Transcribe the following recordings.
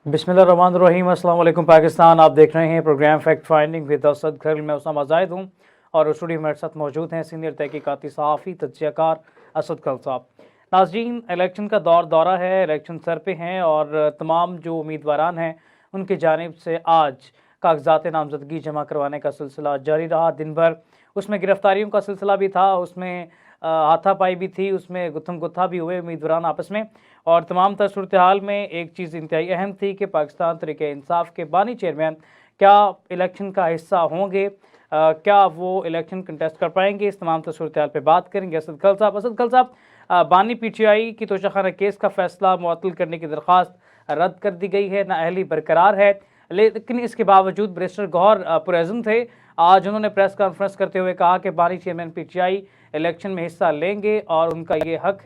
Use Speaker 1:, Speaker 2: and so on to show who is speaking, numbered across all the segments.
Speaker 1: बिस्मिल्लाहिर्रहमानिर्रहीम। अस्सलाम वालेकुम पाकिस्तान। आप देख रहे हैं program fact finding with Asad Khair. मैं उसामा जाहिद हूँ और स्टूडियो में मेरे साथ मौजूद हैं सीनियर तहकीकाती सहाफ़ी तज्ज़ियाकार असद खल साहब। नाज़रीन, इलेक्शन का दौरा है, इलेक्शन सर पे हैं और तमाम जो उम्मीदवारान हैं उनकी जानिब से आज कागजात नामजदगी जमा करवाने का सिलसिला जारी रहा। दिन भर उसमें गिरफ्तारियों का सिलसिला भी था, उसमें हाथापाई भी थी, उसमें गुत्थम गुत्था भी हुए उम्मीदवार आपस में। और तमाम तर सूरत हाल में एक चीज़ इंतहाई अहम थी कि पाकिस्तान तहरीक इंसाफ के बानी चेयरमैन क्या इलेक्शन का हिस्सा होंगे, क्या वो इलेक्शन कंटेस्ट कर पाएंगे। इस तमाम तर सूरत हाल पर बात करेंगे असद खल साहब। असद खल साहब, बानी PTI की तोशाखाना केस का फैसला मुअत्तल करने की दरख्वास्त रद्द कर दी गई है, नाअहली बरकरार है, लेकिन इसके बावजूद बैरिस्टर गौहर पुरअज़्म थे। आज उन्होंने प्रेस कॉन्फ्रेंस करते हुए कहा कि बानी चेयरमैन PTI इलेक्शन में हिस्सा लेंगे और उनका ये हक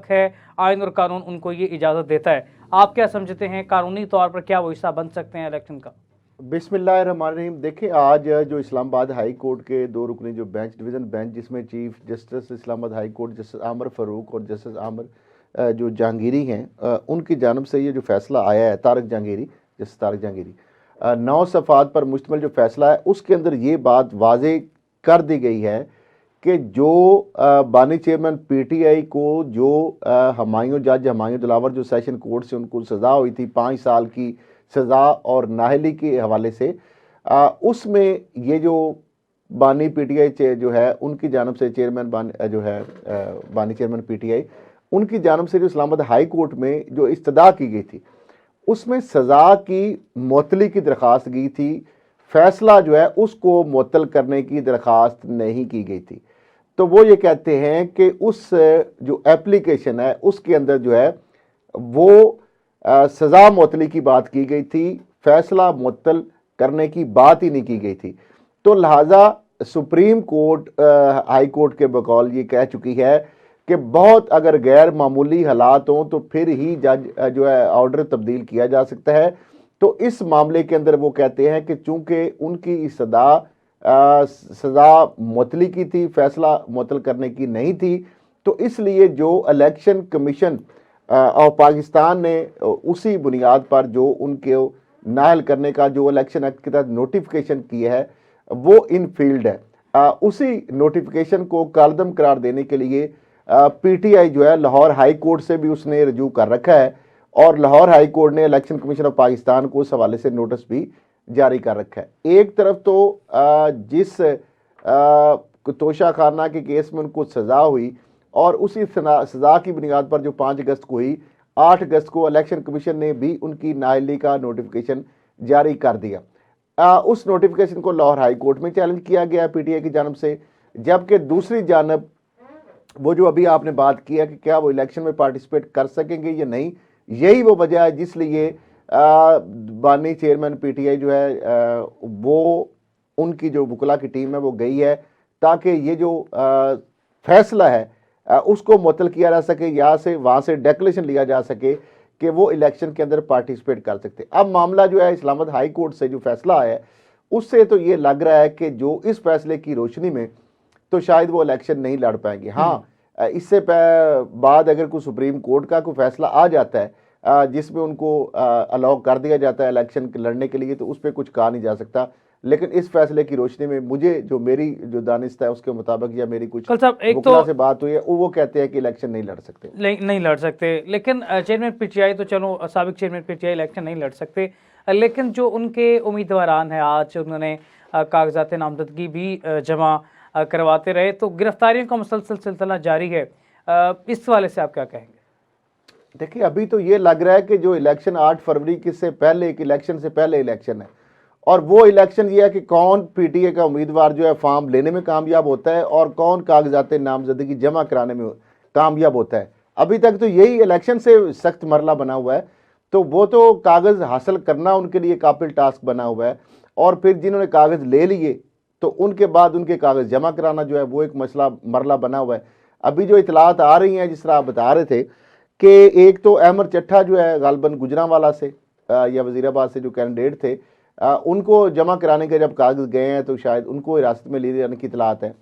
Speaker 1: है, आइन और कानून उनको ये इजाज़त देता है। आप क्या समझते हैं, कानूनी तौर पर क्या वो हिस्सा बन सकते हैं इलेक्शन का?
Speaker 2: बिस्मिल्लाहिर्रहमानिर्रहीम। देखिए, आज जो इस्लामाबाद हाई कोर्ट के दो रुकनी जो डिवीज़न बेंच, जिसमें chief justice Islamabad high court justice आमर फ़ारूक और जस्टिस आमर जो जहांगीरी हैं, उनकी जानब से ये जो फैसला आया है, जस्टिस तारक जहांगीरी 9 सफ़ात पर मुश्तमिल जो फैसला है, उसके अंदर ये बात वाज़े कर दी गई है कि जो बानी चेयरमैन PTI को जो जज हमायूं दिलावर जो सेशन कोर्ट से उनको सज़ा हुई थी 5 साल की सज़ा और नाहली के हवाले से, उसमें ये जो बानी PTI जो है उनकी जानब से चेयरमैन बानी चेयरमैन PTI उनकी जानब से जो इस्लामाबाद हाई कोर्ट में जो इस्तदा की गई थी, उसमें सज़ा की मुअत्तली की दरख्वास्त की थी। फैसला जो है उसको मुअत्तल करने की दरख्वास्त नहीं की गई थी। तो वो ये कहते हैं कि उस जो एप्लीकेशन है उसके अंदर जो है वो सज़ा मुअत्तली की बात की गई थी, फैसला मुअत्तल करने की बात ही नहीं की गई थी। तो लिहाजा सुप्रीम कोर्ट हाई कोर्ट के बकौल ये कह चुकी है कि बहुत अगर गैर मामूली हालात हों तो फिर ही जज जो है ऑर्डर तब्दील किया जा सकता है। तो इस मामले के अंदर वो कहते हैं कि चूंकि उनकी सज़ा मुअत्तली की थी, फैसला मुअत्तल करने की नहीं थी, तो इसलिए जो इलेक्शन कमीशन और पाकिस्तान ने उसी बुनियाद पर जो उनके नाहल करने का जो इलेक्शन एक्ट के तहत नोटिफिकेशन किया है वो इन फील्ड है। उसी नोटिफिकेशन को कालदम करार देने के लिए PTI जो है लाहौर हाई कोर्ट से भी उसने रजू कर रखा है और लाहौर हाई कोर्ट ने इलेक्शन कमीशन ऑफ पाकिस्तान को उस हवाले से नोटिस भी जारी कर रखा है। एक तरफ तो जिस तोशाखाना के केस में उनको सज़ा हुई और उसी सज़ा की बुनियाद पर जो 5 अगस्त को हुई, 8 अगस्त को इलेक्शन कमीशन ने भी उनकी नाअहली का नोटिफिकेशन जारी कर दिया। उस नोटिफिकेशन को लाहौर हाई कोर्ट में चैलेंज किया गया PTI की जानब से, जबकि दूसरी जानब वो जो अभी आपने बात की है कि क्या वो इलेक्शन में पार्टिसिपेट कर सकेंगे या नहीं, यही वो वजह है जिसलिए बानी चेयरमैन PTI जो है वो उनकी जो वकला की टीम है वो गई है ताकि ये जो फैसला है उसको मुअत्तल किया जा सके या से वहाँ से डेक्लेरेशन लिया जा सके कि वो इलेक्शन के अंदर पार्टिसिपेट कर सकते। अब मामला जो है इस्लामाबाद हाई कोर्ट से जो फैसला आया है उससे तो ये लग रहा है कि जो इस फैसले की रोशनी में तो शायद वो इलेक्शन नहीं लड़ पाएंगे। हाँ, इससे बाद अगर कोई सुप्रीम कोर्ट का कोई फैसला आ जाता है जिसमें उनको अलाउ कर दिया जाता है इलेक्शन लड़ने के लिए, तो उस पर कुछ कहा नहीं जा सकता। लेकिन इस फैसले की रोशनी में मुझे जो मेरी जो दानिश है उसके मुताबिक या मेरी कुछ वकला से बात हुई है वो कहते हैं कि इलेक्शन नहीं लड़ सकते।
Speaker 1: नहीं लड़ सकते, लेकिन चेयरमैन PTI तो चलो, साबिक चेयरमैन PTI इलेक्शन नहीं लड़ सकते, लेकिन जो उनके उम्मीदवारान हैं आज उन्होंने कागजात नामजदगी भी जमा करवाते रहे, तो गिरफ्तारियों का मुसलसल सिलसिला जारी है। इस वाले से आप क्या कहेंगे?
Speaker 2: देखिए, अभी तो ये लग रहा है कि जो इलेक्शन 8 फरवरी के से पहले एक इलेक्शन से पहले इलेक्शन है और वो इलेक्शन ये है कि कौन PTI का उम्मीदवार जो है फॉर्म लेने में कामयाब होता है और कौन कागजात नामजदगी जमा कराने में कामयाब होता है। अभी तक तो यही इलेक्शन से सख्त मरला बना हुआ है, तो वो तो कागज़ हासिल करना उनके लिए काबिल टास्क बना हुआ है और फिर जिन्होंने कागज़ ले लिए तो उनके बाद उनके कागज़ जमा कराना जो है वो एक मरला बना हुआ है। अभी जो इतलात आ रही हैं, जिस तरह आप बता रहे थे कि एक तो अहमद चट्ठा जो है गालबन गुजरांवाला से या वजीराबाद से जो कैंडिडेट थे, उनको जमा कराने के जब कागज़ गए हैं तो शायद उनको हिरासत में लिए जाने की इतलात है।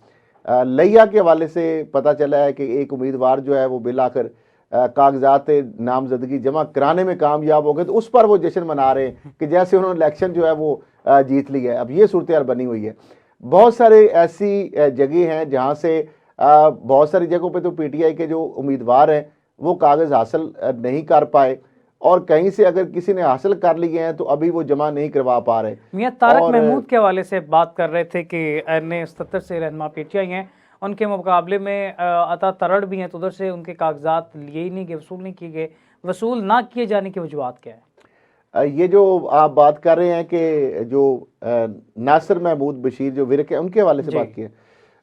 Speaker 2: लिया के हवाले से पता चला है कि एक उम्मीदवार जो है वो बिल आखिर कागजात नामजदगी जमा कराने में कामयाब हो गए, तो उस पर वो जश्न मना रहे हैं कि जैसे उन्होंने इलेक्शन जो है वो जीत लिया है। अब ये सूरत हाल बनी हुई है। बहुत सारे ऐसी जगह हैं जहाँ से बहुत सारी जगहों पे तो पीटीआई के जो उम्मीदवार हैं वो कागज़ हासिल नहीं कर पाए, और कहीं से अगर किसी ने हासिल कर लिए हैं तो अभी वो जमा नहीं करवा पा रहे।
Speaker 1: मियां तारक
Speaker 2: और
Speaker 1: महमूद के हवाले से बात कर रहे थे कि NA 77 से रहनुमा पीटीआई हैं, उनके मुकाबले में अता तरड़ भी हैं, तो उधर से उनके कागजात लिए ही नहीं गए, वसूल नहीं किए गए। वसूल ना किए जाने की वजूहत क्या है?
Speaker 2: ये जो आप बात कर रहे हैं कि जो नासिर महमूद बशीर जो विरक है उनके हवाले से
Speaker 1: जी।
Speaker 2: बात की है।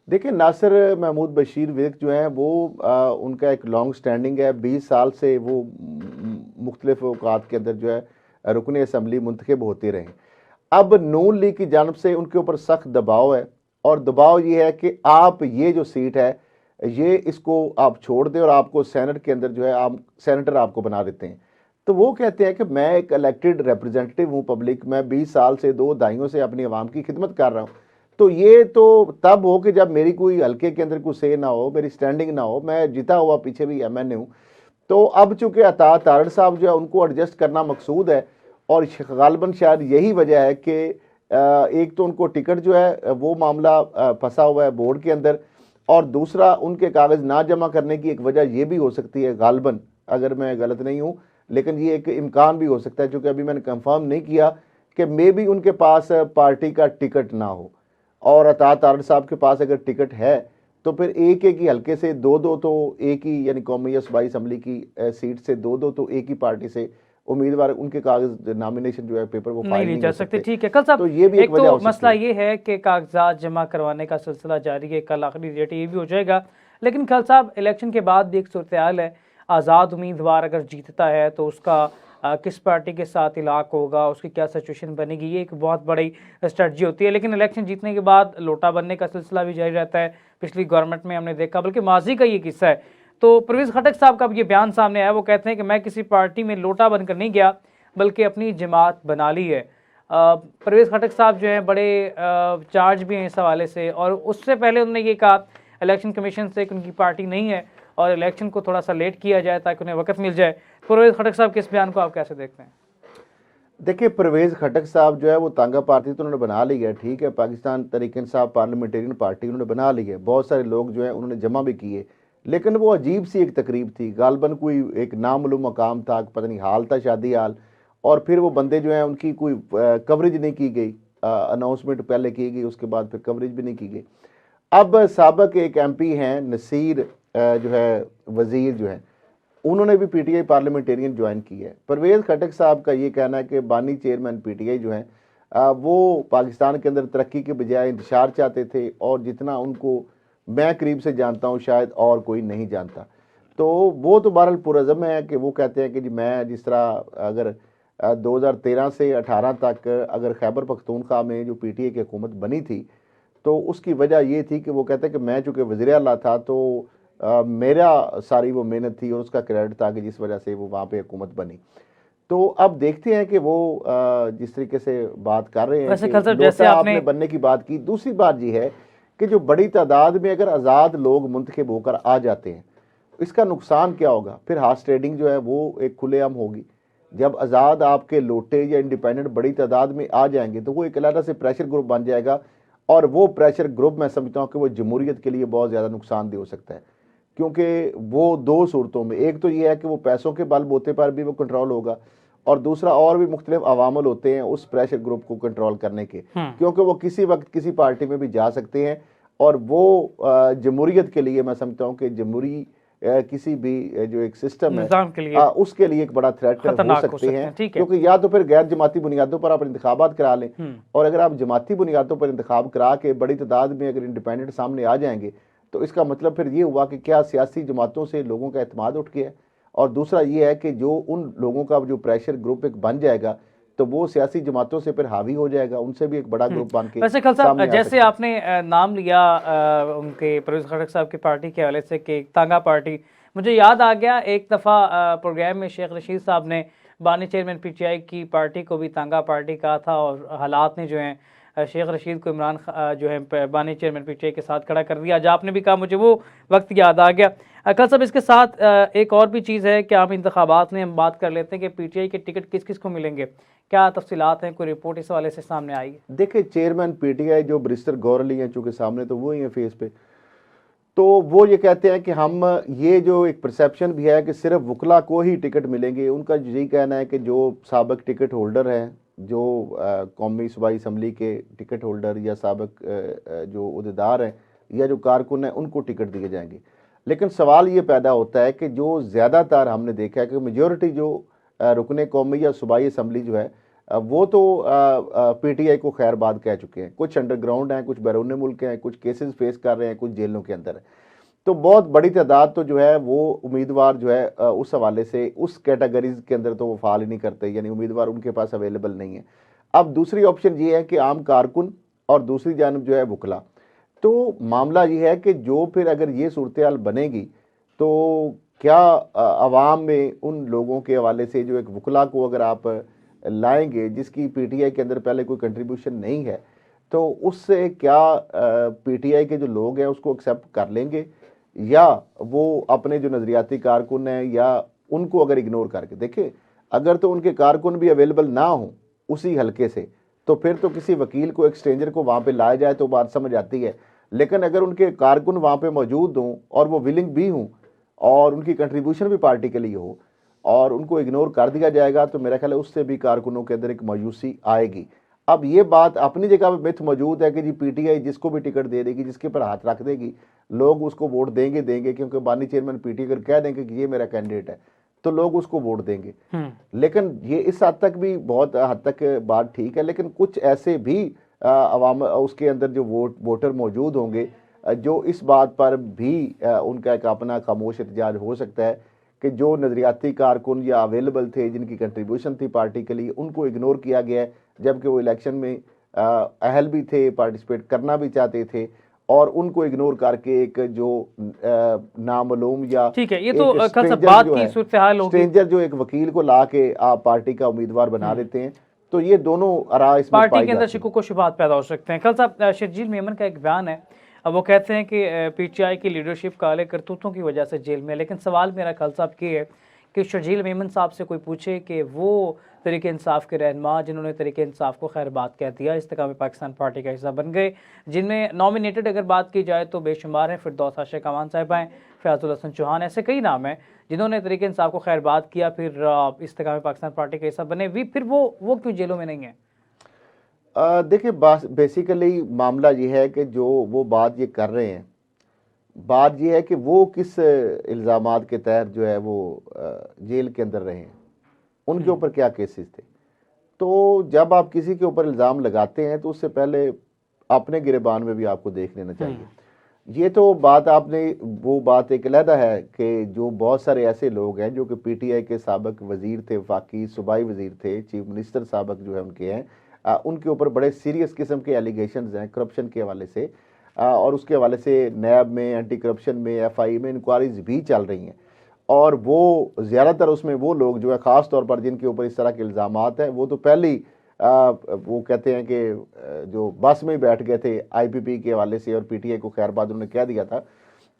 Speaker 2: देखिए, नासिर महमूद बशीर विरक जो हैं वो उनका एक लॉन्ग स्टैंडिंग है। 20 साल से वो मुख्तलिफ औकात के अंदर जो है रुकन असम्बली मुंतखब होते रहे। अब नून लीग की जानब से उनके ऊपर सख्त दबाव है, और दबाव ये है कि आप ये जो सीट है ये इसको आप छोड़ दें और आपको सेनेट के अंदर जो है आप सेनेटर आपको बना देते हैं। तो वो कहते हैं कि मैं एक इलेक्टेड रिप्रेजेंटेटिव हूँ पब्लिक, मैं 20 साल से 2 दहाइयों से अपनी आवाम की खिदमत कर रहा हूँ। तो ये तो तब हो कि जब मेरी कोई हल्के के अंदर कोई से ना हो, मेरी स्टैंडिंग ना हो, मैं जीता हुआ पीछे भी MNA हूँ। तो अब चूंकि अता तारड़ साहब जो है उनको एडजस्ट करना मकसूद है, और गालबन शायद यही वजह है कि एक तो उनको टिकट जो है वो मामला फंसा हुआ है बोर्ड के अंदर, और दूसरा उनके कागज़ ना जमा करने की एक वजह ये भी हो सकती है गालबन, अगर मैं गलत नहीं हूँ, लेकिन ये एक इम्कान भी हो सकता है, क्योंकि अभी मैंने कंफर्म नहीं किया, कि मे भी उनके पास पार्टी का टिकट ना हो, और अता तारड़ साहब के पास अगर टिकट है तो फिर एक एक ही हल्के से 2-2 तो एक ही, यानी कौमी या सूबाई असम्बली की सीट से 2-2 तो एक ही पार्टी से उम्मीदवार उनके कागज नॉमिनेशन जो है पेपर वो
Speaker 1: नहीं
Speaker 2: फाइल
Speaker 1: ली
Speaker 2: नहीं
Speaker 1: जा
Speaker 2: हो
Speaker 1: सकते।
Speaker 2: सकते।
Speaker 1: ठीक है, कल साहब
Speaker 2: तो ये भी एक
Speaker 1: एक
Speaker 2: वजह
Speaker 1: तो
Speaker 2: हो सकती
Speaker 1: मसला
Speaker 2: है।
Speaker 1: ये है कि कागजात जमा करवाने का सिलसिला जारी है, कल आखिरी डेट ये भी हो जाएगा। लेकिन कल साहब इलेक्शन के बाद भी एक सूरत हाल है, आज़ाद उम्मीदवार अगर जीतता है तो उसका किस पार्टी के साथ इलाक होगा, उसकी क्या सिचुएशन बनेगी, ये एक बहुत बड़ी स्ट्रेटजी होती है। लेकिन इलेक्शन जीतने के बाद लोटा बनने का सिलसिला भी जारी रहता है, पिछली गवर्नमेंट में हमने देखा, बल्कि माजी का ये किस्सा है। तो परवेज़ खटक साहब का ये बयान सामने आया, वो कहते हैं कि मैं किसी पार्टी में लोटा बनकर नहीं गया, बल्कि अपनी जमात बना ली है। परवेज़ खटक साहब जो हैं बड़े चार्ज भी हैं इस हवाले से, और उससे पहले उन्होंने ये कहा इलेक्शन कमीशन से कि उनकी पार्टी नहीं है और इलेक्शन को थोड़ा सा लेट किया जाए ताकि उन्हें वक्त मिल जाए। परवेज़ खटक साहब के इस बयान को आप कैसे देखते हैं?
Speaker 2: देखिए, परवेज़ खटक साहब जो है वो तांगा पार्टी तो उन्होंने बना ली है, ठीक है, पाकिस्तान तहरीक इंसाफ पार्लियामेंटेरियन पार्टी उन्होंने बना ली है, बहुत सारे लोग जो है उन्होंने जमा भी किए, लेकिन वो अजीब सी एक तकरीब थी, गालबन कोई एक नामालूम मकाम था, पता नहीं हाल था, शादी हाल, और फिर वो बंदे जो हैं उनकी कोई कवरेज नहीं की गई, अनाउंसमेंट पहले की गई, उसके बाद फिर कवरेज भी नहीं की गई। अब साबिक एक MP हैं नसीर जो है वज़ीर जो है, उन्होंने भी PTI पार्लियामेंटेरियन ज्वाइन की है। परवेज़ खटक साहब का ये कहना है कि बानी चेयरमैन PTI जो हैं वो पाकिस्तान के अंदर तरक्की के बजाय इंतशार चाहते थे, और जितना उनको मैं करीब से जानता हूँ शायद और कोई नहीं जानता। तो वो तो बहरहाल पुरज़म है कि वो कहते हैं कि जी मैं जिस तरह अगर 2013 से 18 तक अगर खैबर पख्तूनख्वा में जो PTI की हुकूमत बनी थी, तो उसकी वजह ये थी कि वो कहते हैं कि मैं चूँकि वज़ीर आला था तो मेरा सारी वो मेहनत थी और उसका क्रेडिट था कि जिस वजह से वो वहाँ पे हुकूमत बनी। तो अब देखते हैं कि वो जिस तरीके से बात कर रहे हैं
Speaker 1: वैसे
Speaker 2: कि
Speaker 1: कल साहब जैसे
Speaker 2: लोटा
Speaker 1: आपने
Speaker 2: आपने बनने की बात की। दूसरी बात ये है कि जो बड़ी तादाद में अगर आज़ाद लोग मुंतखब होकर आ जाते हैं, इसका नुकसान क्या होगा? फिर हार्स ट्रेडिंग जो है वो एक खुलेआम होगी। जब आज़ाद आपके लोटे या इंडिपेंडेंट बड़ी तादाद में आ जाएंगे तो वो एक अलग से प्रेशर ग्रुप बन जाएगा, और वो प्रेशर ग्रुप मैं समझता हूँ कि वो जमहूरियत के लिए बहुत ज़्यादा नुकसानदेह हो सकता है, क्योंकि वो 2 सूरतों में, एक तो ये है कि वो पैसों के बलबूते पर भी वो कंट्रोल होगा, और दूसरा और भी मुख्तलिफ अवामल होते हैं उस प्रेशर ग्रुप को कंट्रोल करने के, क्योंकि वो किसी वक्त किसी पार्टी में भी जा सकते हैं, और वो जमहूरियत के लिए मैं समझता हूँ कि जमहूरी किसी भी जो एक सिस्टम है
Speaker 1: निज़ाम के लिए
Speaker 2: उसके लिए एक बड़ा थ्रेट हो
Speaker 1: खतरनाक हो
Speaker 2: सकते
Speaker 1: सकते
Speaker 2: हैं,
Speaker 1: हैं। ठीक है।
Speaker 2: क्योंकि या तो फिर गैर जमाती बुनियादों पर आप इंतखाबात करा लें, और अगर आप जमाती बुनियादों पर इंतखाब करा के बड़ी तादाद में अगर इंडिपेंडेंट सामने आ जाएंगे, तो इसका मतलब फिर ये हुआ कि क्या सियासी जमातों से लोगों का एतमाद उठ गया है, और दूसरा ये है कि जो उन लोगों का जो प्रेशर ग्रुप एक बन जाएगा तो वो सियासी जमातों से फिर हावी हो जाएगा, उनसे भी एक बड़ा ग्रुप बन के
Speaker 1: वैसे खल साहब
Speaker 2: सामने आ
Speaker 1: जैसे
Speaker 2: सकता है।
Speaker 1: आपने नाम लिया उनके परवेज़ खटक साहब की पार्टी के हवाले से कि तांगा पार्टी, मुझे याद आ गया एक दफ़ा प्रोग्राम में शेख रशीद साहब ने बानी चेयरमैन PTI की पार्टी को भी तांगा पार्टी कहा था, और हालात ने जो हैं शेख रशीद को इमरान जो है बानी चेयरमैन पीटीआई के साथ खड़ा कर दिया। आज आपने भी कहा, मुझे वो वक्त याद आ गया। खल साहब, इसके साथ एक और भी चीज़ है कि आम इंतखाबात में हम बात कर लेते हैं कि पीटीआई के टिकट किस किस को मिलेंगे, क्या तफसीलात हैं, कोई रिपोर्ट इस हवाले से सामने आई है?
Speaker 2: देखिए, चेयरमैन पीटीआई जो बैरिस्टर गौहर अली हैं, चूँकि सामने तो वो ही हैं फेस पे, तो वो ये कहते हैं कि हम, ये जो एक परसेप्शन भी है कि सिर्फ वकला को ही टिकट मिलेंगे। उनका यही कहना है कि जो साबिक टिकट होल्डर हैं, जो कौमी सूबाई असम्बली के टिकट होल्डर या साबिक जो अहदेदार हैं या जो कारकुन हैं, उनको टिकट दिए जाएंगे। लेकिन सवाल ये पैदा होता है कि जो ज़्यादातर हमने देखा है कि मेजॉरिटी जो रुकने कौमी या सूबाई असम्बली जो है, वो तो पीटीआई को खैरबाद कह चुके हैं। कुछ अंडरग्राउंड हैं, कुछ बैरून मुल्क हैं, कुछ केसेस फेस कर रहे हैं, कुछ जेलों के अंदर है। तो बहुत बड़ी तादाद तो जो है वो उम्मीदवार जो है उस हवाले से उस कैटेगरीज के अंदर तो वो फाल ही नहीं करते, यानी उम्मीदवार उनके पास अवेलेबल नहीं है। अब दूसरी ऑप्शन ये है कि आम कारकुन और दूसरी जानब जो है वकला। तो मामला ये है कि जो फिर अगर ये सूरत हाल बनेगी तो क्या अवाम में उन लोगों के हवाले से जो एक वकला को अगर आप लाएंगे जिसकी पीटीआई के अंदर पहले कोई कंट्रीब्यूशन नहीं है, तो उससे क्या पीटीआई के जो लोग हैं उसको एक्सेप्ट कर लेंगे, या वो अपने जो नज़रियाती कारकुन हैं या उनको अगर इग्नोर करके देखें। अगर तो उनके कारकुन भी अवेलेबल ना हो उसी हलके से, तो फिर तो किसी वकील को, एक स्ट्रेंजर को वहाँ पे लाया जाए तो बात समझ आती है। लेकिन अगर उनके कारकुन वहाँ पे मौजूद हों और वो विलिंग भी हों और उनकी कंट्रीब्यूशन भी पार्टी के लिए हो और उनको इग्नोर कर दिया जाएगा, तो मेरा ख्याल है उससे भी कारकुनों के अंदर एक मायूसी आएगी। अब ये बात अपनी जगह पे मिथ मौजूद है कि जी पीटीआई जिसको भी टिकट दे देगी, जिसके पर हाथ रख देगी, लोग उसको वोट देंगे, क्योंकि बानी चेयरमैन पीटीआई अगर कह देंगे कि ये मेरा कैंडिडेट है तो लोग उसको वोट देंगे। लेकिन ये इस हद तक भी, बहुत हद तक बात ठीक है, लेकिन कुछ ऐसे भी अवाम उसके अंदर जो वोटर मौजूद होंगे जो इस बात पर भी उनका एक अपना खामोश एहतजाज हो सकता है कि जो नज़रियाती कारकुन या अवेलेबल थे, जिनकी कंट्रीब्यूशन थी पार्टी के लिए, उनको इग्नोर किया गया है, जबकि वो इलेक्शन में अहल भी थे, पार्टिसिपेट करना भी चाहते थे, और उनको इग्नोर करके एक जो नामालूम या
Speaker 1: ठीक है, ये तो कल सब बात की सूरत हाल होगी।
Speaker 2: स्ट्रेंजर जो एक वकील को ला के आप पार्टी का उम्मीदवार बना देते हैं, तो ये दोनों आरा इसमें
Speaker 1: पार्टी के अंदर शिकूक व शुबहात पैदा हो सकते हैं। कल साहब, शर्जील मेमन का एक बयान है, अब वो कहते हैं कि पीटीआई की लीडरशिप काले करतूतों की वजह से जेल में। लेकिन सवाल मेरा खल साहब ये है कि शर्जील मेमन साहब से कोई पूछे कि वो तरीके इंसाफ के रहनुमा जिन्होंने तरीके इंसाफ को खैरबाद कह दिया, इस्तेकाम पाकिस्तान पार्टी का हिस्सा बन गए, जिनमें नॉमिनेटेड अगर बात की जाए तो बेशुमार हैं, फिरदौस आशिक अमान साहिबा हैं, फयाजुल हसन चौहान, ऐसे कई नाम हैं जिन्होंने तरीके इंसाफ को खैरबाद किया, फिर इस्तेकाम पाकिस्तान पार्टी का हिस्सा बने भी, फिर वो क्यों जेलों में नहीं है?
Speaker 2: देखिए, बेसिकली मामला ये है कि जो वो बात ये कर रहे हैं, बात ये है कि वो किस इल्ज़ामात के तहत जो है वो जेल के अंदर रहे हैं, उनके ऊपर क्या केसेस थे। तो जब आप किसी के ऊपर इल्ज़ाम लगाते हैं तो उससे पहले अपने गिरबान में भी आपको देख लेना चाहिए। ये तो बात आपने, वो बात एक अलहदा है कि जो बहुत सारे ऐसे लोग हैं जो कि पीटीआई के साबिक वजीर थे, वफाकी सूबाई वजीर थे, चीफ मिनिस्टर साबिक जो है उनके हैं, उनके ऊपर बड़े सीरियस किस्म के एलिगेशंस हैं करप्शन के हवाले से, और उसके हवाले से नैब में, एंटी करप्शन में, एफआई में इंक्वायरीज भी चल रही हैं। और वो ज़्यादातर उसमें वो लोग जो है ख़ास तौर पर जिनके ऊपर इस तरह के इल्ज़ामात हैं, वो तो पहले ही वो कहते हैं कि जो बस में ही बैठ गए थे आईपीपी के हवाले से, और पीटीआई को खैरबाद उन्होंने कह दिया था।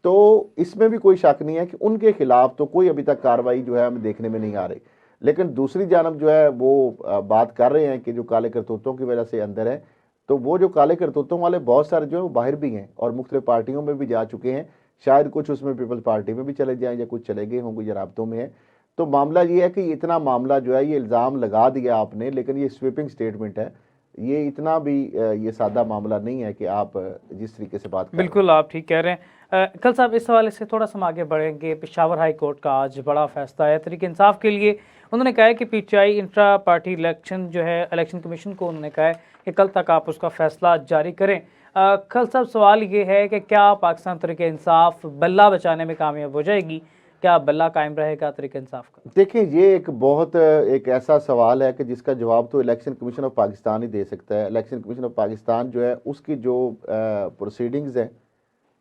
Speaker 2: तो इसमें भी कोई शक नहीं है कि उनके खिलाफ तो कोई अभी तक कार्रवाई जो है हमें देखने में नहीं आ रही। लेकिन दूसरी जानब जो है वो बात कर रहे हैं कि जो काले करतूतों की वजह से अंदर है, तो वो जो काले करतूतों वाले बहुत सारे जो है वो बाहर भी हैं और मुख्तलिफ पार्टियों में भी जा चुके हैं। शायद कुछ उसमें पीपल्स पार्टी में भी चले जाएं या कुछ चले गए होंगे या राब्तों में है। तो मामला ये है कि इतना मामला जो है, ये इल्ज़ाम लगा दिया आपने, लेकिन ये स्वीपिंग स्टेटमेंट है, ये इतना भी ये सादा मामला नहीं है कि आप जिस तरीके से बात कर रहे हैं।
Speaker 1: बिल्कुल, आप ठीक कह रहे हैं। कल साहब, इस हवाले से थोड़ा सा हम आगे बढ़ेंगे। पेशावर हाई कोर्ट का आज बड़ा फैसला है तहरीक इंसाफ के लिए। उन्होंने कहा है कि पीटीआई इंट्रा पार्टी इलेक्शन जो है, इलेक्शन कमीशन को उन्होंने कहा है कि कल तक आप उसका फैसला जारी करें। कल साहब, सवाल ये है कि क्या पाकिस्तान तहरीक इंसाफ बल्ला बचाने में कामयाब हो जाएगी? क्या बल्ला कायम रहेगा तहरीक इंसाफ का?
Speaker 2: देखिए, ये एक ऐसा सवाल है कि जिसका जवाब तो इलेक्शन कमीशन ऑफ पाकिस्तान ही दे सकता है। इलेक्शन कमीशन ऑफ पाकिस्तान जो है उसकी जो प्रोसीडिंग्स हैं,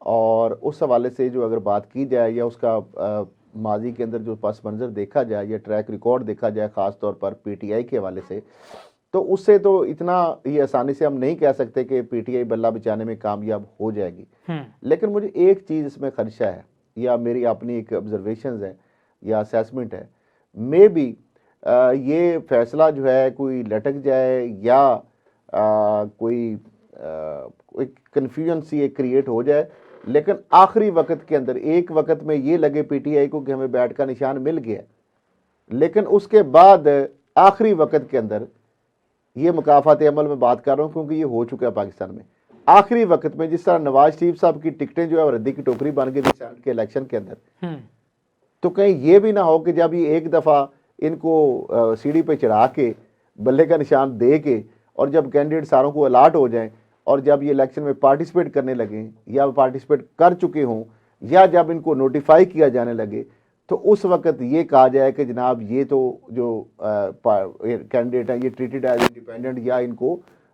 Speaker 2: और उस हवाले से जो अगर बात की जाए या उसका माजी के अंदर जो पस मंज़र देखा जाए या ट्रैक रिकॉर्ड देखा जाए, ख़ास तौर पर पीटीआई के हवाले से, तो उससे तो इतना ये आसानी से हम नहीं कह सकते कि पीटीआई बल्ला बचाने में कामयाब हो जाएगी। लेकिन मुझे एक चीज़ इसमें खदशा है, या मेरी अपनी एक ऑब्जर्वेशन है या असेसमेंट है, मे बी ये फैसला जो है कोई लटक जाए या कोई कन्फ्यूजन सी एक क्रिएट हो जाए, लेकिन आखिरी वक्त के अंदर एक वक्त में ये लगे पीटीआई को कि हमें बैट का निशान मिल गया, लेकिन उसके बाद आखिरी वक्त के अंदर ये मुकाफात अमल में बात कर रहा हूँ क्योंकि ये हो चुका है पाकिस्तान में, आखिरी वक्त में जिस तरह नवाज शरीफ साहब की टिकटें जो है रद्दी की टोकरी बन गई थी सेनेट के इलेक्शन के अंदर, तो कहीं ये भी ना हो कि जब ये एक दफ़ा इनको सीढ़ी पे चढ़ा के बल्ले का निशान दे के और जब कैंडिडेट सारों को अलाट हो जाएं और जब ये इलेक्शन में पार्टिसिपेट करने लगे या पार्टिसिपेट कर चुके हों या जब इनको नोटिफाई किया जाने लगे, तो उस वक्त ये कहा जाए कि जनाब ये तो जो कैंडिडेट हैं ये ट्रीटेड एज इंडिपेंडेंट, या इनको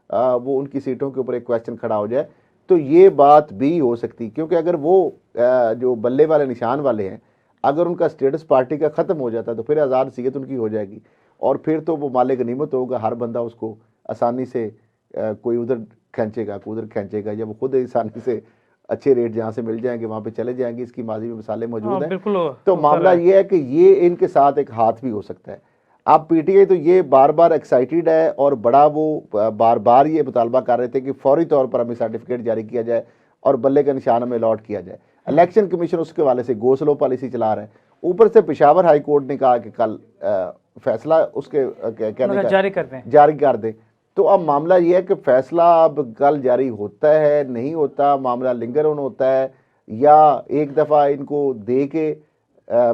Speaker 2: वो उनकी सीटों के ऊपर एक क्वेश्चन खड़ा हो जाए, तो ये बात भी हो सकती। क्योंकि अगर वो जो बल्ले वाले निशान वाले हैं अगर उनका स्टेटस पार्टी का ख़त्म हो जाता है तो फिर आज़ाद सीयत उनकी हो जाएगी और फिर तो वो माले गनीमत होगा, हर बंदा उसको आसानी से कोई उधर खींचेगा कोई उधर खींचेगा, या वो खुद आसानी से अच्छे रेट जहाँ से मिल जाएंगे वहाँ पे चले जाएंगे। इसकी माजी में मिसालें मौजूद हैं। तो मामला ये है कि ये इनके साथ एक हाथ भी हो सकता है। अब पीटीआई तो ये बार बार एक्साइटेड है और बड़ा वो बार बार ये मुतालबा कर रहे थे कि फौरी तौर पर हमें सर्टिफिकेट जारी किया जाए और बल्ले का निशान हमें अलॉट किया जाए। इलेक्शन कमीशन उसके वाले से गो स्लो पॉलिसी चला रहा है। ऊपर से पेशावर हाई कोर्ट ने कहा कि कल फैसला उसके कहने का जारी कर दें। तो अब मामला ये है कि फैसला अब कल जारी होता है नहीं होता, मामला लिंगर ऑन होता है, या एक दफ़ा इनको दे के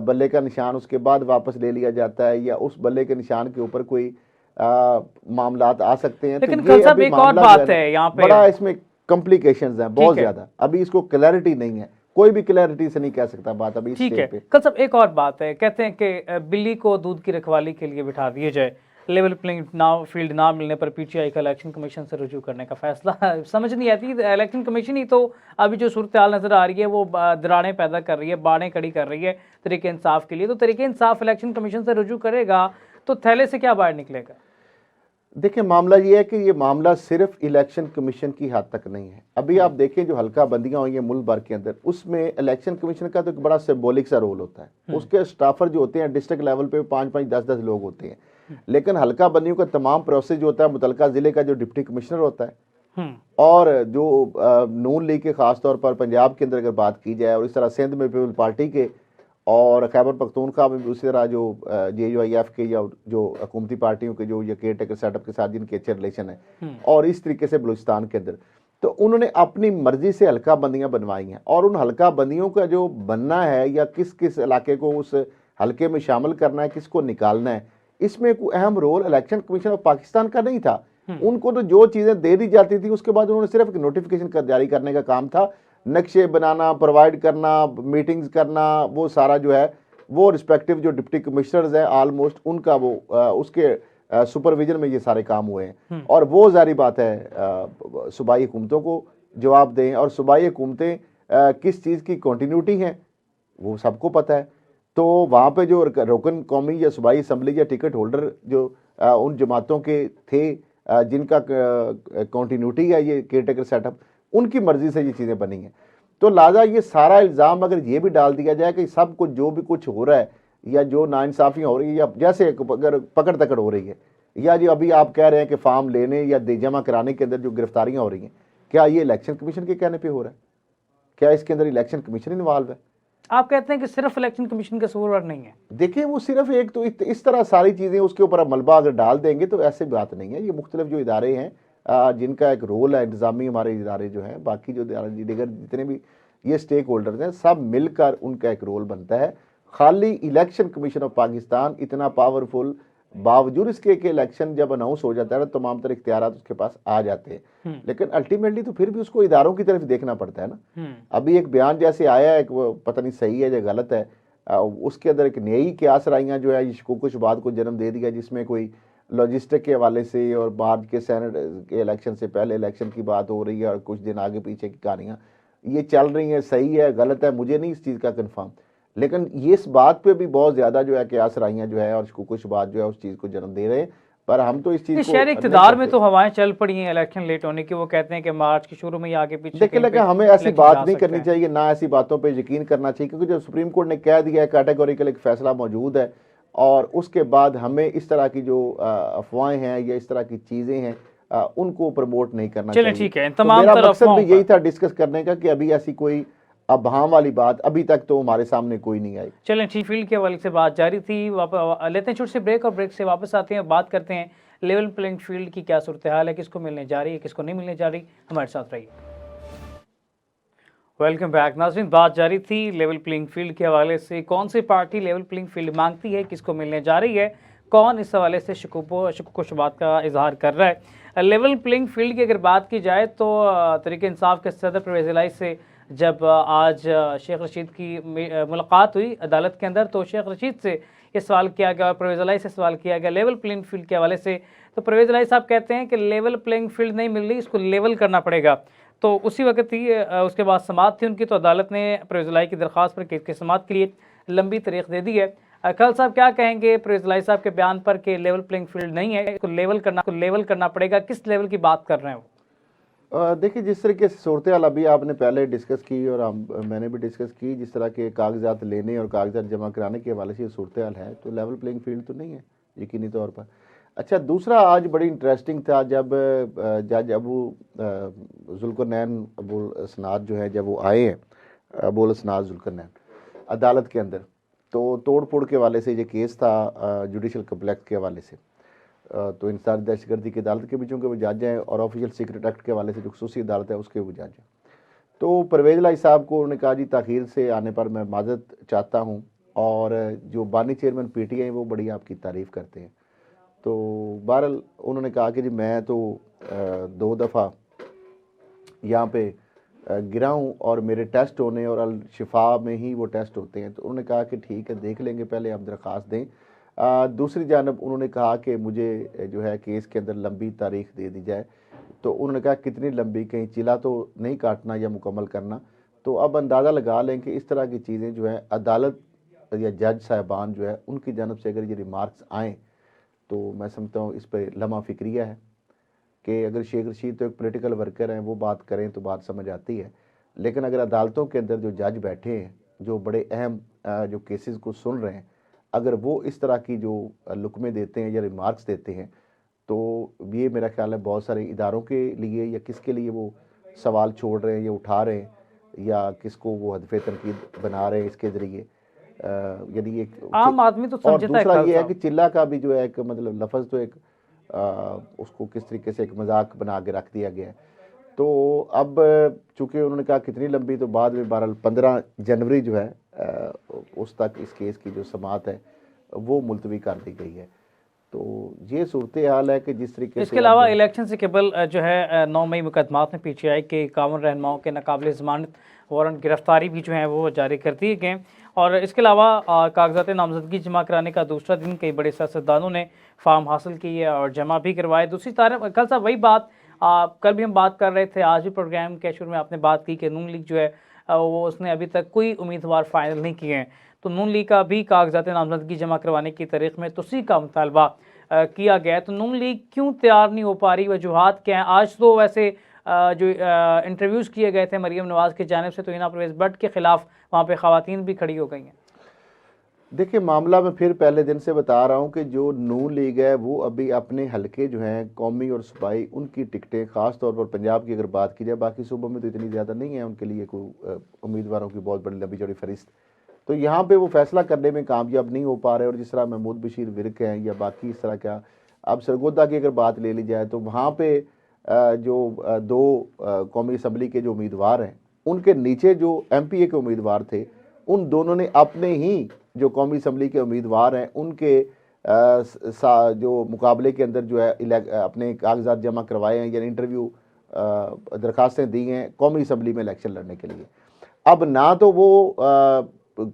Speaker 2: बल्ले का निशान उसके बाद वापस ले लिया जाता है, या उस बल्ले के निशान के ऊपर कोई मामलात आ सकते हैं।
Speaker 1: लेकिन कल साहब एक और बात है यहाँ पे,
Speaker 2: बड़ा इसमें कॉम्प्लिकेशंस हैं बहुत ज़्यादा, अभी इसको क्लैरिटी नहीं है, कोई भी क्लैरिटी से नहीं कह सकता बात अभी।
Speaker 1: ठीक है कल साहब एक और बात है, कहते हैं कि बिल्ली को दूध की रखवाली के लिए बिठा दिए जाए, लेवल प्लेइंग फील्ड ना मिलने पर पीटीआई का इलेक्शन कमीशन से रुजू करने का फैसला। समझ नहीं आती, इलेक्शन कमीशन ही तो अभी जो सूरत हाल नज़र आ रही है वो दरारें पैदा कर रही है, बाड़ें खड़ी कर रही है तरीके इंसाफ के लिए। तो तरीके इंसाफ इलेक्शन कमीशन से रुजू करेगा तो थैले से क्या बाहर निकलेगा?
Speaker 2: देखिए मामला ये है कि ये मामला सिर्फ इलेक्शन कमीशन की हद तक नहीं है। अभी आप देखें जो हल्का बंदियां हुई हैं मुल्क भर के अंदर, उसमें इलेक्शन कमीशन का तो एक बड़ा सिंबॉलिक सा रोल होता है। उसके स्टाफर जो होते हैं डिस्ट्रिक्ट लेवल पे 5-5, 10-10 लोग होते हैं, लेकिन हल्का बंदियों का तमाम प्रोसेस जो होता है मुतलका जिले का जो डिप्टी कमिश्नर होता है, और जो नून लीग के खास तौर पर पंजाब के अंदर अगर बात की जाए, और इस तरह सिंध में पीपल पार्टी के और खैबर पख्तूनख्वा में उसी तरह जो JUIF के या जो हुकूमती पार्टियों के जो ये केयर टेकर सेटअप के साथ जिनके अच्छे रिलेशन है, और इस तरीके से बलूचिस्तान के अंदर, तो उन्होंने अपनी मर्जी से हल्का बंदियां बनवाई हैं। और उन हल्का बंदियों का जो बनना है या किस किस इलाके को उस हल्के में शामिल करना है, किसको निकालना है, इसमें कोई अहम role election commission of Pakistan का नहीं था। उनको तो जो चीज़ें दे दी जाती थी उसके बाद उन्होंने सिर्फ नोटिफिकेशन जारी करने का काम था, नक्शे बनाना, प्रोवाइड करना, मीटिंग्स करना, वो सारा जो है वो रिस्पेक्टिव जो डिप्टी कमिश्नर्स हैं ऑलमोस्ट उनका वो उसके सुपरविजन में ये सारे काम हुए हैं। और वो जारी बात है सूबाई हुकूमतों को जवाब दें, और सूबाई हुकूमतें किस चीज़ की कंटिन्यूटी हैं वो सबको पता है। तो वहाँ पे जो रुकन कौमी या सूबाई असम्बली या टिकट होल्डर जो उन जमातों के थे जिनका कंटिन्यूटी है ये केयर टेकर सेटअप, उनकी मर्जी से ये चीज़ें बनी हैं। तो लिहाजा ये सारा इल्ज़ाम अगर ये भी डाल दिया जाए कि सब कुछ जो भी कुछ हो रहा है या जो नाइंसाफ़ियाँ हो रही है, या जैसे अगर पकड़ तकड़ हो रही है, या जो अभी आप कह रहे हैं कि फार्म लेने या दे जमा कराने के अंदर जो गिरफ्तारियाँ हो रही हैं, क्या ये इलेक्शन कमीशन के कहने पर हो रहा है? क्या इसके अंदर इलेक्शन कमीशन इन्वॉल्व है?
Speaker 1: आप कहते हैं कि सिर्फ इलेक्शन कमीशन का कसूरवार नहीं है? देखिए
Speaker 2: वो सिर्फ एक तो इस तरह सारी चीज़ें उसके ऊपर मलबा अगर डाल देंगे तो ऐसी बात नहीं है। ये मुख्तलिफ जो इदारे हैं जिनका एक रोल है, इंतजामी हमारे इदारे जो हैं, बाकी जो दीगर जितने भी ये स्टेक होल्डर्स हैं, सब मिलकर उनका एक रोल बनता है। खाली इलेक्शन कमीशन ऑफ पाकिस्तान इतना पावरफुल, बावजूद इसके कि इलेक्शन जब अनाउंस हो जाता है तो तमाम तरह इख्तियारात उसके पास आ जाते हैं, लेकिन अल्टीमेटली तो फिर भी उसको इदारों की तरफ देखना पड़ता है ना। अभी एक बयान जैसे आया है, पता नहीं सही है या गलत है, उसके अंदर एक नई क्यास राइयाँ जो है कुछ बात को जन्म दे दिया, जिसमें कोई लॉजिस्टिक के हवाले से और बाहर के सेनेट के इलेक्शन से पहले इलेक्शन की बात हो रही है, और कुछ दिन आगे पीछे की कहानियाँ ये चल रही हैं। सही है गलत है मुझे नहीं इस चीज़ का कन्फर्म, लेकिन ये इस बात पे भी बहुत ज़्यादा जो है क्यास राइयाँ जो है और कुछ बात जो है उस चीज़ को जन्म दे रहे हैं। पर हम तो इस चीज़ को
Speaker 1: शहरी
Speaker 2: नहीं
Speaker 1: इक़्तिदार में
Speaker 2: करते।
Speaker 1: तो हवाएं चल पड़ी हैं इलेक्शन लेट होने की, वो कहते हैं कि मार्च के शुरू में ही आगे पीछे
Speaker 2: देखिए
Speaker 1: कहीं पे
Speaker 2: लगा हमें ऐसी
Speaker 1: इलेक्शन
Speaker 2: बात
Speaker 1: जा
Speaker 2: नहीं
Speaker 1: सकता
Speaker 2: करनी
Speaker 1: है।
Speaker 2: चाहिए, ना ऐसी बातों पे यकीन करना चाहिए, क्योंकि जब सुप्रीम कोर्ट ने कह दिया है, कैटेगोरिकल एक फैसला मौजूद है, और उसके बाद हमें इस तरह की जो अफवाहें हैं या इस तरह की चीज़ें हैं उनको प्रमोट नहीं करना
Speaker 1: चलें
Speaker 2: चाहिए।
Speaker 1: ठीक है, इन
Speaker 2: तो
Speaker 1: तमाम
Speaker 2: मेरा
Speaker 1: तर
Speaker 2: मकसद भी
Speaker 1: अफवाहों
Speaker 2: यही
Speaker 1: पर
Speaker 2: था डिस्कस करने का कि अभी ऐसी कोई अबहम वाली बात अभी तक तो हमारे सामने कोई नहीं आई।
Speaker 1: चलें ठीक, फील्ड के हवाले से बात जारी थी, लेते हैं छोटे से ब्रेक और ब्रेक से वापस आते हैं, बात करते हैं लेवल प्लेइंग फील्ड की क्या सूरत हाल है, किसको मिलने जा रही है, किसको नहीं मिलने जा रही। हमारे साथ रहिए। वेलकम बैक नाज़रीन, बात जारी थी लेवल प्लेइंग फील्ड के हवाले से। कौन सी पार्टी लेवल प्लेइंग फील्ड मांगती है, किसको मिलने जा रही है, कौन इस हवाले से शुकुशुबात का इजहार कर रहा है। लेवल प्लेइंग फील्ड की अगर बात की जाए तो तहरीक इंसाफ के सदर परवेज़ इलाही से जब आज शेख रशीद की मुलाकात हुई अदालत के अंदर, तो शेख रशीद से ये सवाल किया गया और परवेज़ इलाही से सवाल किया गया लेवल प्लेइंग फील्ड के हवाले से। तो परवेज़ इलाही साहब कहते हैं कि लेवल प्लेइंग फील्ड नहीं मिल रही, इसको लेवल करना पड़ेगा। तो उसी वक्त ही उसके बाद समाअत थी उनकी, तो अदालत ने परवेज़ इलाही की दरख्वास्त पर केस की समाअत के लिए लंबी तारीख दे दी है। खल साहब क्या कहेंगे परवेज़ इलाही साहब के बयान पर कि लेवल प्लेइंग फील्ड नहीं है, इसको लेवल करना पड़ेगा, किस लेवल की बात कर रहे हैं वो?
Speaker 2: देखिए जिस तरीके से सूरत हाल अभी आपने पहले डिस्कस की और मैंने भी डिस्कस की, जिस तरह के कागजात लेने और कागजात जमा कराने के हवाले से सूरत हाल है, तो लेवल प्लेइंग फील्ड तो नहीं है यकीनी तौर पर। अच्छा, दूसरा आज बड़ी इंटरेस्टिंग था जब जज जुल्करनैन अबुल असनाद जो है, जब वो आए हैं अबुल असनाद जुल्करनैन अदालत के अंदर, तो तोड़ फोड़ के हवाले से ये केस था जुडिशल कम्प्लेक्स के हवाले से। तो इंसार दहशतगर्दी की अदालत के भी चूँकि वो जज हैं और ऑफिशियल सीक्रेट एक्ट के हवाले से जो खसूसी अदालत है उसके वो जज हैं। तो परवेज़ इलाही साहब को उन्होंने कहा जी ताख़ीर से आने पर मैं माज़रत चाहता हूँ, और जो बानी चेयरमैन पीटीआई वो बड़ी आपकी तारीफ़ करते हैं। तो बहरहाल उन्होंने कहा कि जी मैं तो 2 दफ़ा यहाँ पे गिरा हूँ और मेरे टेस्ट होने और अल शिफा में ही वो टेस्ट होते हैं। तो उन्होंने कहा कि ठीक है देख लेंगे, पहले आप दरख्वास्त दें। दूसरी जानब उन्होंने कहा कि मुझे जो है केस के अंदर लंबी तारीख दे दी जाए। तो उन्होंने कहा कितनी लंबी, कहीं चिला तो नहीं काटना या मुकम्मल करना। तो अब अंदाज़ा लगा लें कि इस तरह की चीज़ें जो है अदालत या जज साहबान जो है उनकी जानब से अगर ये रिमार्क्स आएँ, तो मैं समझता हूँ इस पर लम्हा फ़िक्रिया है कि अगर शेख रशीद तो एक पॉलिटिकल वर्कर हैं, वो बात करें तो बात समझ आती है, लेकिन अगर अदालतों के अंदर जो जज बैठे हैं, जो बड़े अहम जो केसेस को सुन रहे हैं, अगर वो इस तरह की जो लुकमे देते हैं या रिमार्क्स देते हैं, तो ये मेरा ख्याल है बहुत सारे इदारों के लिए या किसके लिए वो सवाल छोड़ रहे हैं या उठा रहे हैं, या किसको वो हदफ़े तनकीद बना रहे हैं इसके ज़रिए। यदि एक
Speaker 1: आम आदमी तो
Speaker 2: और
Speaker 1: समझता है
Speaker 2: दूसरा
Speaker 1: खान
Speaker 2: ये है कि
Speaker 1: साहब।
Speaker 2: चिल्ला का भी जो है एक मतलब लफ्ज़ तो एक उसको किस तरीके से एक मजाक बना के रख दिया गया है। तो अब चूंकि उन्होंने कहा कितनी लंबी, तो बाद में 15 जनवरी जो है उस तक इस केस की जो समाअत है वो मुलतवी कर दी गई है। तो ये सूरत हाल है कि जिस तरीके
Speaker 1: इसके
Speaker 2: से
Speaker 1: अलावा
Speaker 2: अब
Speaker 1: इलेक्शन से केवल जो है 9 मई मुकदमात में पीछे के 51 रहनुमाओं के नाकाबिल ज़मानत वारंट गिरफ्तारी भी जो है वो जारी कर दिए गए। और इसके अलावा कागजात नामजदगी जमा कराने का दूसरा दिन कई बड़े सियासतदानों ने फार्म हासिल की है और जमा भी करवाए। दूसरी तरफ कल साहब वही बात कल भी हम बात कर रहे थे, आज भी प्रोग्राम के शुरू में आपने बात की कि नून लीग जो है वो उसने अभी तक कोई उम्मीदवार फाइनल नहीं किए हैं। तो नून लीग का भी कागजात नामजदगी जमा करवाने की तारीख में तुसी का मुतालबा किया गया है। तो नून लीग क्यों तैयार नहीं हो पा रही, वजूहात क्या हैं? आज तो वैसे जो इंटरव्यूज़ किए गए थे मरीम नवाज़ की जानिब से, तो हिना परवेज़ भट्ट के ख़िलाफ़ वहाँ पे ख़वातीन भी खड़ी हो गई हैं।
Speaker 2: देखिए मामला मैं फिर पहले दिन से बता रहा हूँ कि जो नून लीग है वो अभी अपने हलके जो हैं कौमी और सूबाई उनकी टिकटें, ख़ास तौर पर पंजाब की अगर बात की जाए, बाकी सूबों में तो इतनी ज़्यादा नहीं है उनके लिए कोई उम्मीदवारों की बहुत बड़ी लंबी चौड़ी फहरिस्त। तो यहाँ पे वो फैसला करने में कामयाब नहीं हो पा रहे। और जिस तरह महमूद बशीर विर्क हैं या बाकी इस तरह का, अब सरगोदा की अगर बात ले ली जाए तो वहाँ पे जो 2 कौमी असम्बली के जो उम्मीदवार हैं, उनके नीचे जो MPA के उम्मीदवार थे, उन दोनों ने अपने ही जो कौमी असम्बली के उम्मीदवार हैं उनके जो मुकाबले के अंदर जो है अपने कागजात जमा करवाए हैं या इंटरव्यू दरखास्तें दी हैं कौमी असम्बली में इलेक्शन लड़ने के लिए। अब ना तो वो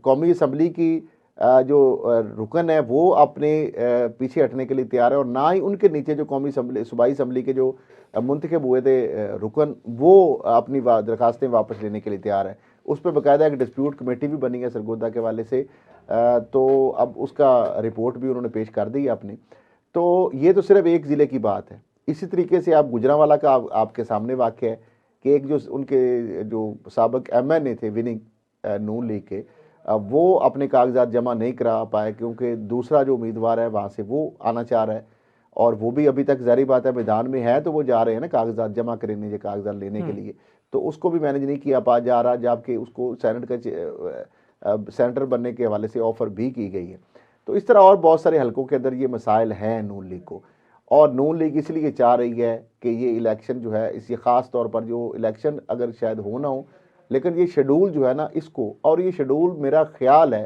Speaker 2: कौमी असम्बली की जो रुकन है वो अपने पीछे हटने के लिए तैयार है, और ना ही उनके नीचे जो कौमी असम्बली सूबाई असम्बली के जो मुंतखब हुए थे रुकन, वो अपनी दरखास्तें वापस लेने के लिए तैयार है। उस पर बाकायदा एक डिस्प्यूट कमेटी भी बनी है सरगोदा के वाले से। तो अब उसका रिपोर्ट भी उन्होंने पेश कर दी है अपनी। तो ये तो सिर्फ एक ज़िले की बात है। इसी तरीके से आप गुजरांवाला का आपके सामने वाक़या है कि एक जो उनके जो साबिक़ एमएनए थे विनिंग नून लीग के, वो अपने कागजात जमा नहीं करा पाए क्योंकि दूसरा जो उम्मीदवार है वहाँ से वो आना चाह रहा है, और वो भी अभी तक ज़ाहिर बात है मैदान में है, तो वो जा रहे हैं ना कागजात जमा करने, कागजात लेने के लिए, तो उसको भी मैनेज नहीं किया पा जा रहा, जबकि उसको सेनेट का सेनेटर बनने के हवाले से ऑफ़र भी की गई है। तो इस तरह और बहुत सारे हलकों के अंदर ये मसाइल हैं नून लीग को, और नून लीग इसलिए चाह रही है कि ये इलेक्शन जो है, इस ये ख़ास तौर पर जो इलेक्शन अगर शायद हो ना हो, लेकिन ये शेड्यूल जो है ना इसको, और ये शेड्यूल मेरा ख्याल है,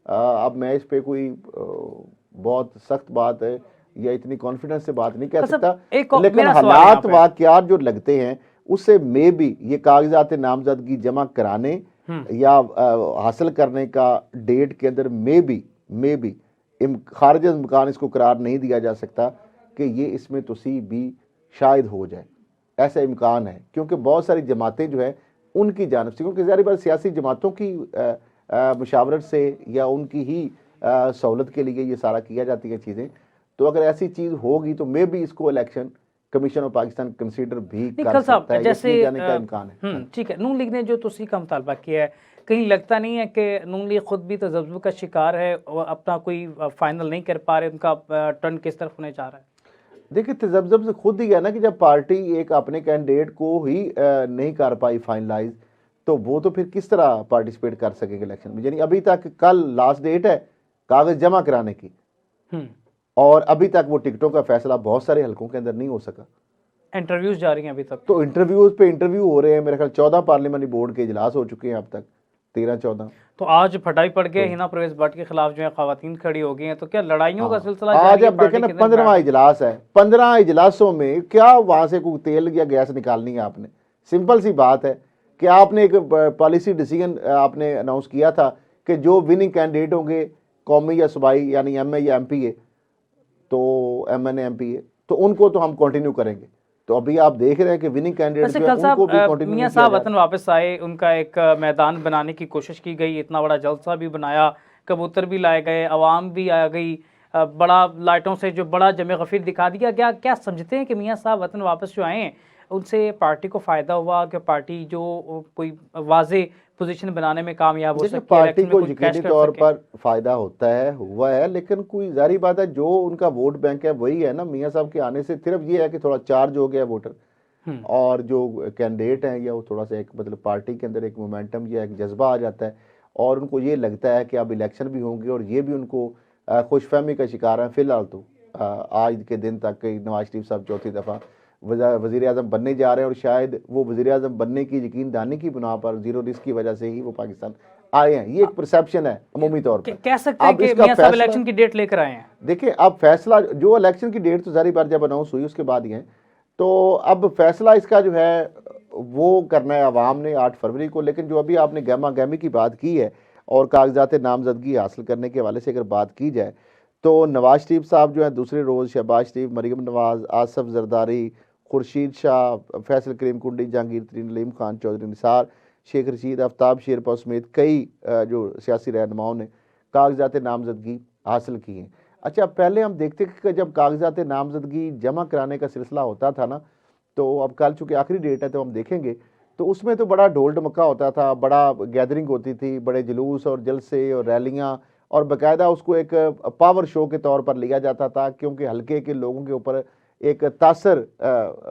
Speaker 2: अब मैं इस पे कोई बहुत सख्त बात है या इतनी कॉन्फिडेंस से बात नहीं कह सकता, लेकिन हालात वाक़यात जो लगते हैं उससे मे भी ये कागजात नामजदगी जमा कराने या हासिल करने का डेट के अंदर मे भी खारिज इम्कान इसको करार नहीं दिया जा सकता कि ये इसमें तोसी भी शायद हो जाए, ऐसा इम्कान है, क्योंकि बहुत सारी जमातें जो है उनकी जानिब से, क्योंकि ज़ाहिर बात सियासी जमातों की मुशावरत से या उनकी ही सहूलत के लिए ये सारा किया जाती है चीज़ें, तो अगर ऐसी चीज़ होगी तो मे भी इसको election commission of Pakistan consider भी कर सकता है, जैसे जाने का इम्कान है।
Speaker 1: ठीक है, नून लीग ने जो तुसी का मुतालबा किया है, कहीं लगता नहीं है कि नून लीग खुद भी तजब्जुब का शिकार है और अपना कोई फाइनल नहीं कर पा रहे, उनका टर्न किस तरफ होने जा रहा है?
Speaker 2: देखिए, तजब्जुब से खुद ही है ना कि जब पार्टी एक अपने कैंडिडेट को ही नहीं कर पाई फाइनलाइज, तो वो तो फिर किस तरह पार्टिसिपेट कर सकेंगे इलेक्शन में। यानी अभी तक कल लास्ट डेट है कागज जमा कराने की, और अभी तक वो टिकटों का फैसला बहुत सारे हलकों के अंदर नहीं हो सका।
Speaker 1: इंटरव्यूज जा रही हैं अभी तक,
Speaker 2: तो इंटरव्यूज पे इंटरव्यू हो रहे हैं, मेरे ख्याल 14 पार्लियामेंट्री बोर्ड के इजलास हो चुके हैं अब तक, 13-14।
Speaker 1: तो आज फटाई पड़ गया हिना परवेज भट्ट के खिलाफ जो है खवातीन खड़ी हो गई हैं, तो क्या लड़ाइयों का सिलसिला
Speaker 2: आज अब देखें ना 15वां इजलास है, 15 इजलासों में क्या वहां से कोई तेल या गैस निकालनी है आपने? सिंपल सी बात है कि आपने एक पॉलिसी डिसीजन आपने अनाउंस किया था कि जो विनिंग कैंडिडेट होंगे कौमी या सूबाई यानी एमए या एमपीए, तो एमएनए एमपीए, तो उनको तो हम कंटिन्यू करेंगे। तो अभी आप देख रहे हैं कि विनिंग कैंडिडेट उनको भी कंटिन्यू
Speaker 1: मियां साहब वतन वापस आए, उनका एक मैदान बनाने की कोशिश की गई, इतना बड़ा जलसा भी बनाया, कबूतर भी लाए गए, आवाम भी आ गई, बड़ा लाइटों से जो बड़ा जमे गफीर दिखा दिया गया। क्या समझते हैं कि मियां साहब वतन वापस जो आए उनसे पार्टी को फ़ायदा हुआ कि पार्टी जो कोई वाजे पोजीशन बनाने में कामयाब हो सके?
Speaker 2: पार्टी को यकीनी तौर पर फायदा होता है, हुआ है, लेकिन कोई जारी बात है जो उनका वोट बैंक है वही है ना। मियां साहब के आने से सिर्फ ये है कि थोड़ा चार्ज हो गया वोटर, और जो कैंडिडेट हैं या वो थोड़ा सा एक मतलब पार्टी के अंदर एक मोमेंटम या एक जज्बा आ जाता है, और उनको ये लगता है कि अब इलेक्शन भी होंगे, और ये भी उनको खुशफहमी का शिकार है। फिलहाल तो आज के दिन तक नवाज शरीफ साहब चौथी दफ़ा वज़ीर आज़म बनने जा रहे हैं, और शायद वो वज़ीर आज़म बनने की यकीन दहानी की बुना पर जीरो रिस्क की वजह से ही वो पाकिस्तान आए हैं। ये एक परसेप्शन है अमूमी तौर पर।
Speaker 1: कह सकते हैं कि मियां साहब इलेक्शन की डेट लेकर आए हैं।
Speaker 2: देखिए, अब फैसला जो इलेक्शन की डेट तो सारी बार जब अनाउंस हुई उसके बाद ही है, तो अब फैसला इसका जो है वो करना है अवाम ने 8 फरवरी को। लेकिन जो अभी आपने गहमा गहमी की बात की है और कागजात नामजदगी हासिल करने के हवाले से अगर बात की जाए, तो नवाज शरीफ साहब जो है दूसरे रोज़ शहबाज शरीफ, मरीम नवाज, आसफ जरदारी, खुर्शीद शाह, फैसल करीम कुंडी, जहांगीर तरीन, नलीम खान चौधरी, निसार, शेख रशीद, आफ्ताब शेरपा समेत कई जो सियासी रहनुमाओं ने कागजात नामजदगी हासिल की हैं। अच्छा, पहले हम देखते कि जब कागजात नामजदगी जमा कराने का सिलसिला होता था ना, तो अब कल चूँकि आखिरी डेट है तो हम देखेंगे, तो उसमें तो बड़ा ढोल ढमक्का होता था, बड़ा गैदरिंग होती थी, बड़े जुलूस और जलसे और रैलियाँ, और बाकायदा उसको एक पावर शो के तौर पर लिया जाता था, क्योंकि हल्के के लोगों के ऊपर एक तासर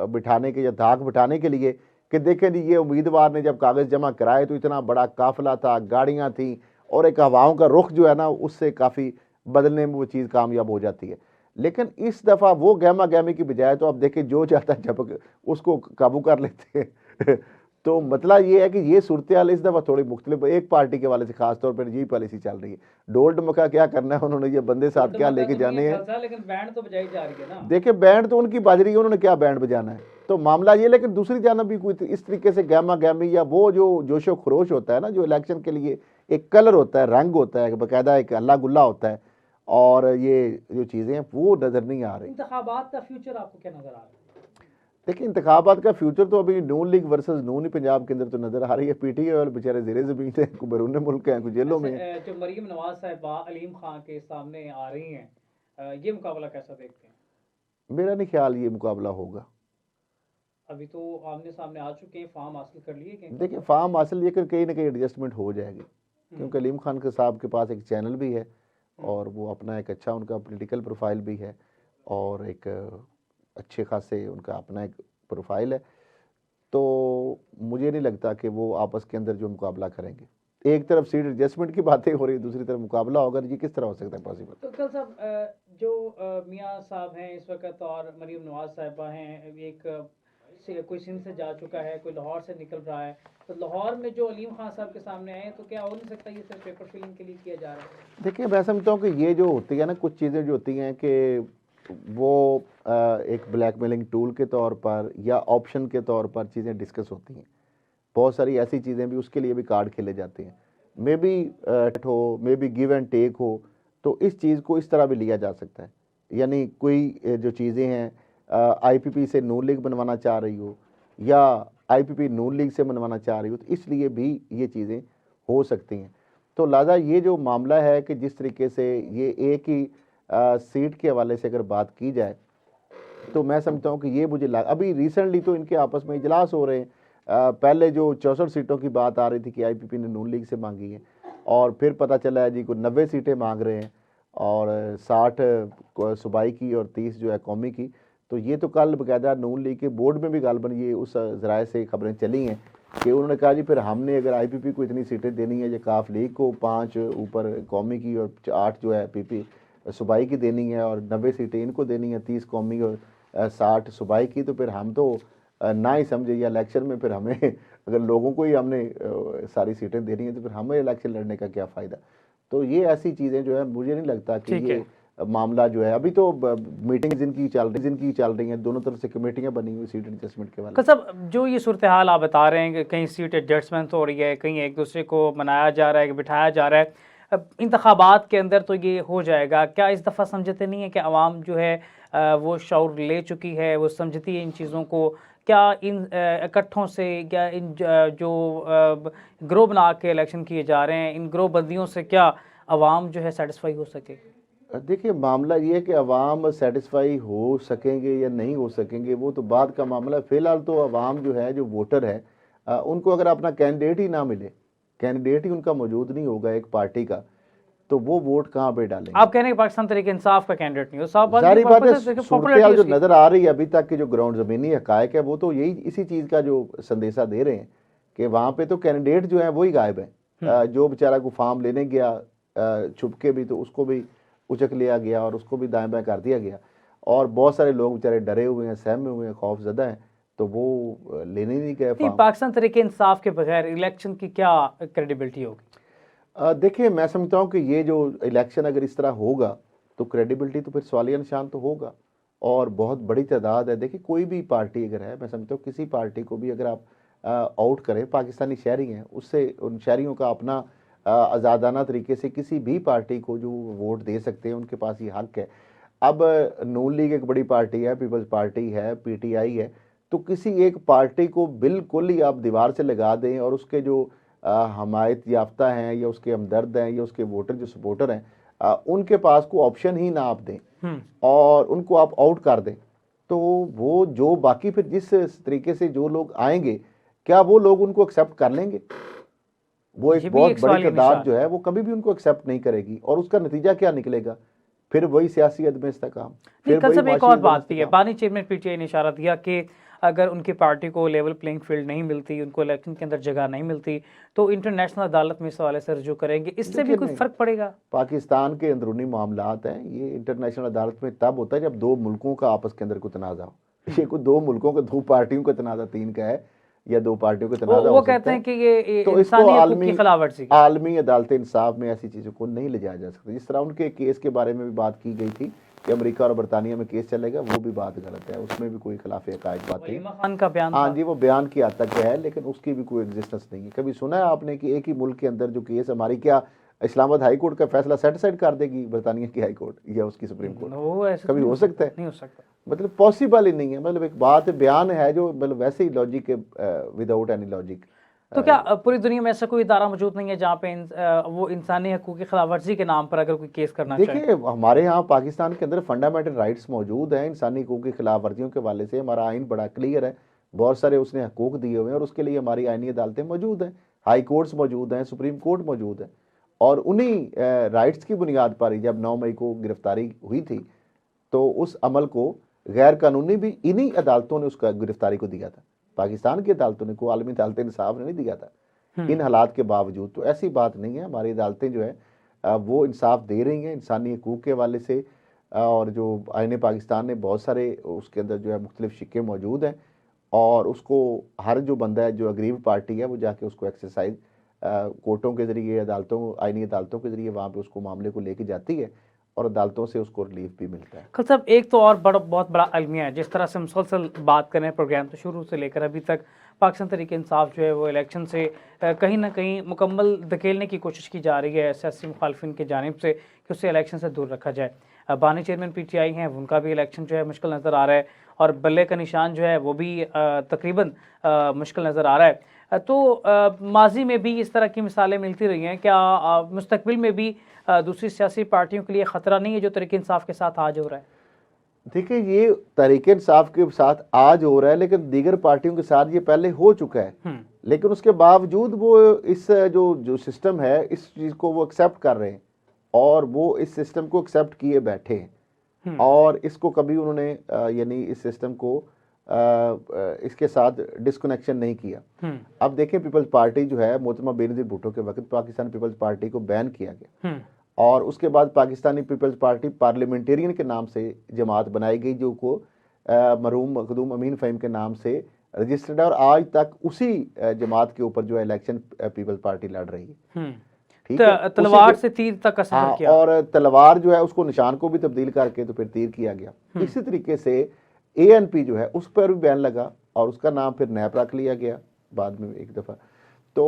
Speaker 2: बिठाने के या धाक बिठाने के लिए कि देखें जी, ये उम्मीदवार ने जब कागज़ जमा कराए तो इतना बड़ा काफिला था, गाड़ियाँ थीं, और एक हवाओं का रुख जो है ना उससे काफ़ी बदलने में वो चीज़ कामयाब हो जाती है। लेकिन इस दफ़ा वो गहमा गहमी की बजाय तो अब देखें जो चाहता है जब उसको काबू कर लेते हैं तो मतलब ये है कि ये सूरत हाल इस दफ़ा थोड़ी मुख्तलिफ एक पार्टी के वाले से खास तौर पर यही पॉलिसी चल रही है। डोल डमका क्या करना है उन्होंने, ये बंदे साथ क्या लेके जाने हैं,
Speaker 1: लेकिन बैंड तो बजाई जा रही है ना।
Speaker 2: देखिए, बैंड तो उनकी बज रही है, उन्होंने क्या बैंड बजाना है, तो मामला ये। लेकिन दूसरी जानब भी कोई इस तरीके से गहमा गहमी या वो जो जोशो खरोश होता है ना, जो इलेक्शन के लिए एक कलर होता है, रंग होता है, बाकायदा एक अल्लाह गुल्ला होता है, और ये जो चीज़ें हैं वो नज़र नहीं आ रही।
Speaker 1: इंतखाबात का फ्यूचर आपको क्या नज़र आ रहा है?
Speaker 2: देखिए, इंतखाबात का फ्यूचर तो अभी नून लीग वर्सेस नून ही पंजाब के अंदर तो नज़र आ रही है। पीटीआई वाले बेचारे ज़ेरे ज़मीन है, कोई बैरून मुल्क हैं, कोई जेलों में।
Speaker 1: जो मरीम नवाज साहिबा अलीम खान के सामने आ रही हैं, ये मुकाबला कैसा देखते हैं?
Speaker 2: मेरा नहीं ख्याल ये मुकाबला होगा।
Speaker 1: अभी तो आमने सामने आ चुके हैं, फार्म हासिल कर लिए कि
Speaker 2: देखिए फार्म हासिल ये कहीं ना कहीं एडजस्टमेंट हो जाएगी, क्योंकि अलीम खान के साहब के पास एक चैनल भी है और वो अपना एक अच्छा उनका पॉलिटिकल प्रोफाइल भी है और एक अच्छे खासे उनका अपना एक प्रोफाइल है। तो मुझे नहीं लगता कि वो आपस के अंदर जो मुकाबला करेंगे। एक तरफ सीट एडजस्टमेंट की बातें हो रही, दूसरी तरफ मुकाबला होगा, ये किस तरह हो सकता है पॉसिबल?
Speaker 1: तो कल साहब जो मियाँ साहब हैं इस वक्त और मरीम नवाज साहिबा हैं, एक कोई सिंध से जा चुका है, कोई लाहौर से निकल रहा है, तो लाहौर में जो अलीम खान साहब के सामने आए तो क्या हो नहीं सकता ये सिर्फ पेपर फिलिंग के लिए किया जा रहा है?
Speaker 2: देखिए मैं समझता हूँ कि ये जो होती है ना, कुछ चीज़ें जो होती हैं कि वो एक ब्लैकमेलिंग टूल के तौर पर या ऑप्शन के तौर पर चीज़ें डिस्कस होती हैं। बहुत सारी ऐसी चीज़ें भी उसके लिए भी कार्ड खेले जाते हैं, मे बी हो, may be give and take हो, तो इस चीज़ को इस तरह भी लिया जा सकता है। यानी कोई जो चीज़ें हैं आईपीपी से नून लीग बनवाना चाह रही हो या आईपीपी नून लीग से बनवाना चाह रही हो, तो इसलिए भी ये चीज़ें हो सकती हैं। तो लिहाजा ये जो मामला है कि जिस तरीके से ये एक ही सीट के हवाले से अगर बात की जाए, तो मैं समझता हूँ कि ये मुझे अभी रिसेंटली तो इनके आपस में इजलास हो रहे हैं। पहले जो 64 सीटों की बात आ रही थी कि आईपीपी ने नून लीग से मांगी है, और फिर पता चला है जी को 90 सीटें मांग रहे हैं और 60 सूबाई की और 30 जो है कौमी की। तो ये तो कल बाकायदा नून लीग के बोर्ड में भी गालबन ये उस ज़राए से खबरें चली हैं कि उन्होंने कहा जी फिर हमने अगर आईपीपी को इतनी सीटें देनी है, ये काफ लीग को 5 ऊपर कौमी की और 8 जो है पीपी सूबाई की देनी है और 90 सीटें इनको देनी है, 30 कौमी और 60 सूबाई की, तो फिर हम तो ना ही समझे या इलेक्शन में फिर हमें अगर लोगों को ही हमने सारी सीटें देनी है तो फिर हमें इलेक्शन लड़ने का क्या फ़ायदा। तो ये ऐसी चीज़ें जो है मुझे नहीं लगता कि ये मामला जो है अभी तो मीटिंग जिनकी चल रही हैं, दोनों तरफ से कमेटियां बनी हुई सीट एडजस्टमेंट के वाले।
Speaker 1: सब जो ये सूरत हाल आप बता रहे हैं कि कहीं सीट एडजस्टमेंट हो रही है, कहीं एक दूसरे को मनाया जा रहा है, बिठाया जा रहा है, अब इंतखाबात के अंदर तो ये हो जाएगा। क्या इस दफ़ा समझते नहीं है कि आवाम जो है वो शऊर ले चुकी है, वो समझती है इन चीज़ों को? क्या इन इकट्ठों से या इन जो ग्रोह बना के इलेक्शन किए जा रहे हैं, इन ग्रोह बंदियों से क्या आवाम जो है सेटिस्फाई हो सके?
Speaker 2: देखिए मामला ये है कि अवाम सेटिस्फाई हो सकेंगे या नहीं हो सकेंगे वो तो बाद का मामला है। फिलहाल तो अवाम जो है, जो वोटर है, उनको अगर अपना कैंडिडेट ही ना मिले, कैंडिडेट ही उनका मौजूद नहीं होगा एक पार्टी का, तो वो वोट कहाँ पे डालेंगे?
Speaker 1: आप कह रहे हैं पाकिस्तान तहरीक इंसाफ का कैंडिडेट नहीं हो साहब?
Speaker 2: सारी बात है, सूरत जो नजर आ रही है अभी तक की जो ग्राउंड जमीनी हकायक है वो तो यही इसी चीज का जो संदेशा दे रहे हैं कि वहां पे तो कैंडिडेट जो है वही गायब है। जो बेचारा को फार्म लेने गया छुप के भी, तो उसको भी उचक लिया गया और उसको भी दाएं बाएं कर दिया गया, और बहुत सारे लोग बेचारे डरे हुए हैं, सहमे हुए हैं, खौफजदा हैं, तो वो लेने नहीं गए फार्म।
Speaker 1: पाकिस्तान तहरीक इंसाफ के बगैर इलेक्शन की क्या क्रेडिबिलिटी होगी?
Speaker 2: देखिए मैं समझता हूँ कि ये जो इलेक्शन अगर इस तरह होगा तो क्रेडिबिलिटी तो फिर सवालिया निशान तो होगा, और बहुत बड़ी तादाद है। देखिए कोई भी पार्टी अगर है, मैं समझता हूँ किसी पार्टी को भी अगर आप आउट करें, पाकिस्तानी शहरी हैं, उससे उन शहरियों का अपना आज़ादाना तरीके से किसी भी पार्टी को जो वोट दे सकते हैं, उनके पास ये हक है। अब नून लीग एक बड़ी पार्टी है, पीपल्स पार्टी है, पीटीआई है, तो किसी एक पार्टी को बिल्कुल ही आप दीवार से लगा दें और उसके जो हमायत याफ्ता हैं या उसके हमदर्द हैं या उसके वोटर जो सपोर्टर हैं, उनके पास को ऑप्शन ही ना आप दें और उनको आप आउट कर दें, तो वो जो बाकी फिर जिस तरीके से जो लोग आएंगे, क्या वो लोग उनको एक्सेप्ट कर लेंगे? वो एक बहुत बड़ी तादाद जो है वो कभी भी उनको एक्सेप्ट नहीं करेगी, और उसका नतीजा क्या निकलेगा? फिर वही सियासी अदम इस्तेकाम। फिर
Speaker 1: कल सब एक और बात भी है, बानी चेयरमैन पीटीआई ने इशारा दिया कि अगर उनकी पार्टी को लेवल प्लेइंग फील्ड नहीं मिलती, उनको इलेक्शन के अंदर जगह नहीं मिलती, तो इंटरनेशनल अदालत में इस हवाले से रुजू करेंगे। इससे भी कोई फर्क पड़ेगा?
Speaker 2: पाकिस्तान के अंदरूनी मामलात हैं, ये इंटरनेशनल अदालत में तब होता है जब दो मुल्कों का आपस के अंदर कोई तनाज़ा हो। ये कोई दो मुल्कों का, दो पार्टियों का तनाज़ा, तीन का है या दो पार्टियों का तनाज़ा
Speaker 1: वो कहते हैं कि ये
Speaker 2: तो इसको आलमी अदालत इंसाफ में ऐसी चीज़ों को नहीं ले जाया जा सकता। जिस तरह उनके केस के बारे में भी बात की गई थी कि अमेरिका और बरतानिया में केस चलेगा, वो भी बात गलत है, उसमें भी कोई खिलाफ अकायद बात नहीं। हाँ जी, वो बयान की हद तक है, लेकिन उसकी भी कोई एग्जिस्टेंस नहीं है। कभी सुना है आपने कि एक ही मुल्क के अंदर जो केस, हमारी क्या इस्लामाबाद हाई कोर्ट का फैसला सेटिसाइड कर देगी बरतानिया की हाई कोर्ट या उसकी सुप्रीम कोर्ट? कभी हो सकता है?
Speaker 1: नहीं हो सकता,
Speaker 2: मतलब पॉसिबल ही नहीं है। मतलब एक बात बयान है जो मतलब वैसे ही लॉजिक विदाउट एनी लॉजिक।
Speaker 1: तो क्या पूरी दुनिया में ऐसा कोई इदारा मौजूद नहीं है जहाँ पे वो इंसानी हकूक़ की खिलाफ वर्जी के नाम पर अगर कोई केस करना चाहे?
Speaker 2: देखिए, हमारे यहाँ पाकिस्तान के अंदर फंडामेंटल राइट्स मौजूद हैं, इंसानी हकूक़ की खिलाफ वर्जियों के हवाले से हमारा आइन बड़ा क्लियर है, बहुत सारे उसने हकूक़ दिए हुए हैं और उसके लिए हमारी आइनी अदालतें मौजूद हैं, हाई कोर्ट्स मौजूद हैं, सुप्रीम कोर्ट मौजूद है। और उन्हीं राइट्स की बुनियाद पर ही जब 9 मई को गिरफ्तारी हुई थी, तो उस अमल को गैर कानूनी भी इन्हीं अदालतों ने उसका गिरफ्तारी को दिया था। पाकिस्तान की अदालतों ने, कोई आलमी अदालत इंसाफ ने नहीं दिया था इन हालात के बावजूद। तो ऐसी बात नहीं है, हमारी अदालतें जो है वो इंसाफ दे रही हैं इंसानी हकूक़ के हवाले से। और जो आईन पाकिस्तान ने बहुत सारे उसके अंदर जो है मुख्तलिफ शिक्के मौजूद हैं और उसको हर जो बंदा है, जो अग्रीव पार्टी है, वो जाके उसको एक्सरसाइज कोर्टों के ज़रिए, अदालतों, आइनी अदालतों के ज़रिए वहाँ पे उसको मामले को लेके जाती है और अदालतों से उसको रिलीफ भी मिलता है।
Speaker 1: खल साहब, एक तो और बहुत बड़ा अलमिया है, जिस तरह से मुसलसल बात करें प्रोग्राम तो शुरू से लेकर अभी तक पाकिस्तान तहरीक इंसाफ जो है वो इलेक्शन से कहीं ना कहीं मुकम्मल धकेलने की कोशिश की जा रही है सियासी मुखालफिन की जानिब से कि उससे इलेक्शन से दूर रखा जाए। बानी चेयरमैन PTI हैं, उनका भी इलेक्शन जो है मुश्किल नज़र आ रहा है और बल्ले का निशान जो है वो भी तकरीबन मुश्किल नज़र आ रहा है। तो माजी में भी इस तरह की मिसालें मिलती रही हैं, क्या मुस्तकबिल में भी दूसरी सियासी पार्टियों के लिए ख़तरा नहीं है जो तहरीक इंसाफ के साथ आज हो रहा है?
Speaker 2: देखिए, ये तहरीक इंसाफ के साथ आज हो रहा है, लेकिन दीगर पार्टियों के साथ ये पहले हो चुका है। लेकिन उसके बावजूद वो इस जो सिस्टम है, इस चीज़ को वो एक्सेप्ट कर रहे हैं और वो इस सिस्टम को एक्सेप्ट किए बैठे हैं और इसको कभी उन्होंने यानी इस सिस्टम को इसके साथ डिस्कनेक्शन नहीं किया। अब देखें, पीपल्स पार्टी जो है, मोहतरमा बेनज़ीर भुट्टो के वक्त पाकिस्तान पीपल्स पार्टी को बैन किया गया और उसके बाद पाकिस्तानी पीपल्स पार्टी पार्लियामेंटेरियन के नाम से जमात बनाई गई, जो को मरहूम मखदूम अमीन फ़हीम के नाम से रजिस्टर्ड है और आज तक उसी जमात के ऊपर जो है इलेक्शन पीपल्स पार्टी लड़ रही है। ठीक है,
Speaker 1: तलवार से तीर तक का सफर किया
Speaker 2: और तलवार जो है उसको निशान को भी तब्दील करके तो फिर तीर किया गया। इसी तरीके से ANP जो है उस पर भी बैन लगा और उसका नाम फिर नैप रख लिया गया बाद में एक दफ़ा। तो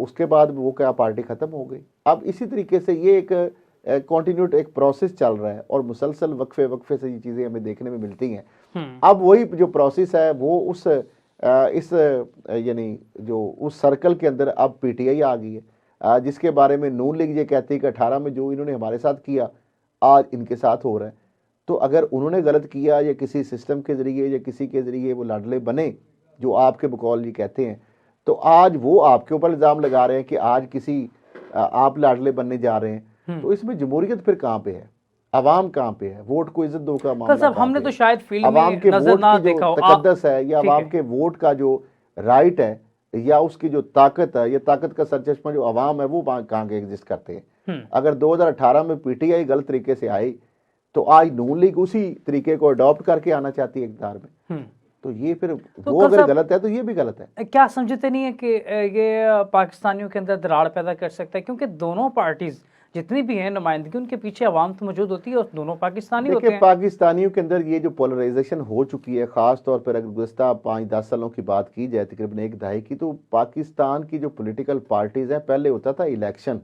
Speaker 2: उसके बाद वो क्या पार्टी ख़त्म हो गई। अब इसी तरीके से ये एक कॉन्टिन्यूट एक प्रोसेस चल रहा है और मुसलसल वक्फे से ये चीज़ें हमें देखने में मिलती हैं। अब वही जो प्रोसेस है वो इस यानी जो उस सर्कल के अंदर अब PTI आ गई है, जिसके बारे में नून लीग ये कहती है कि 18 में जो इन्होंने हमारे साथ किया आज इनके साथ हो रहा है। तो अगर उन्होंने गलत किया या किसी सिस्टम के ज़रिए या किसी के ज़रिए वो लाडले बने, जो आपके बकौल ये कहते हैं, तो आज वो आपके ऊपर इल्ज़ाम लगा रहे हैं कि आज किसी आप लाडले बनने जा रहे हैं। तो इसमें जमहूरियत फिर कहाँ पे है, अवाम कहाँ पे है, वोट को इज्जत दो का मामला
Speaker 1: हमने तो शायद फिल्म
Speaker 2: अवाम
Speaker 1: में
Speaker 2: के
Speaker 1: नजर
Speaker 2: वोट
Speaker 1: ना
Speaker 2: की जो
Speaker 1: देखा हो
Speaker 2: तकद्दस है या अवाम के वोट का जो राइट है या उसकी जो ताकत है या ताकत का सरचश्मा जो अवाम है, वो कहाँ के एग्जिस्ट करते हैं। अगर 2018 में PTI गलत तरीके से आई तो आज नून लीग उसी तरीके को अडॉप्ट करके आना चाहती है इक़्तिदार में। तो ये फिर वो अगर गलत है तो ये भी गलत है।
Speaker 1: क्या समझते नहीं है कि ये पाकिस्तानियों के अंदर दरार पैदा कर सकता है, क्योंकि दोनों पार्टीज जितनी भी हैं नुमाइंदगी उनके पीछे अवाम तो मौजूद होती है और दोनों पाकिस्तानी होते हैं।
Speaker 2: पाकिस्तानियों के अंदर ये जो पोलराइजेशन हो चुकी है, ख़ास तौर पर अगर गुज़श्ता 5-10 सालों की बात की जाए, तकरीबन एक दहाई की, तो पाकिस्तान की जो पॉलिटिकल पार्टीज हैं, पहले होता था इलेक्शन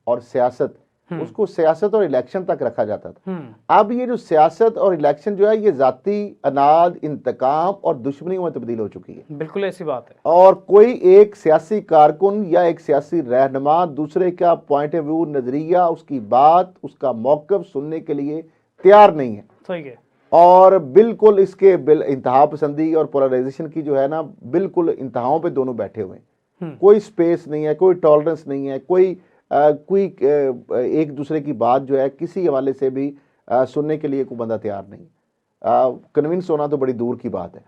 Speaker 2: और सियासत, उसको सियासत और इलेक्शन तक रखा जाता था। अब ये जो सियासत और इलेक्शन जो है ये जाती अनाज, इंतकाम और दुश्मनियों में तब्दील हो चुकी है।
Speaker 1: बिल्कुल ऐसी बात है।
Speaker 2: और कोई एक सियासी कारकुन या एक सियासी रहनुमा दूसरे का पॉइंट ऑफ व्यू, नजरिया, उसकी बात, उसका मौक़िफ़ सुनने के लिए तैयार नहीं है।
Speaker 1: सही है। और
Speaker 2: बिल्कुल इसके इंतहा पसंदी और पोलराइजेशन की जो है ना, बिल्कुल इंतहाओं पे दोनों बैठे हुए हैं। कोई स्पेस नहीं है, कोई टॉलरेंस नहीं है, कोई एक दूसरे की बात जो है किसी हवाले से भी सुनने के लिए कोई बंदा तैयार नहीं। कन्विंस होना तो बड़ी दूर की बात है।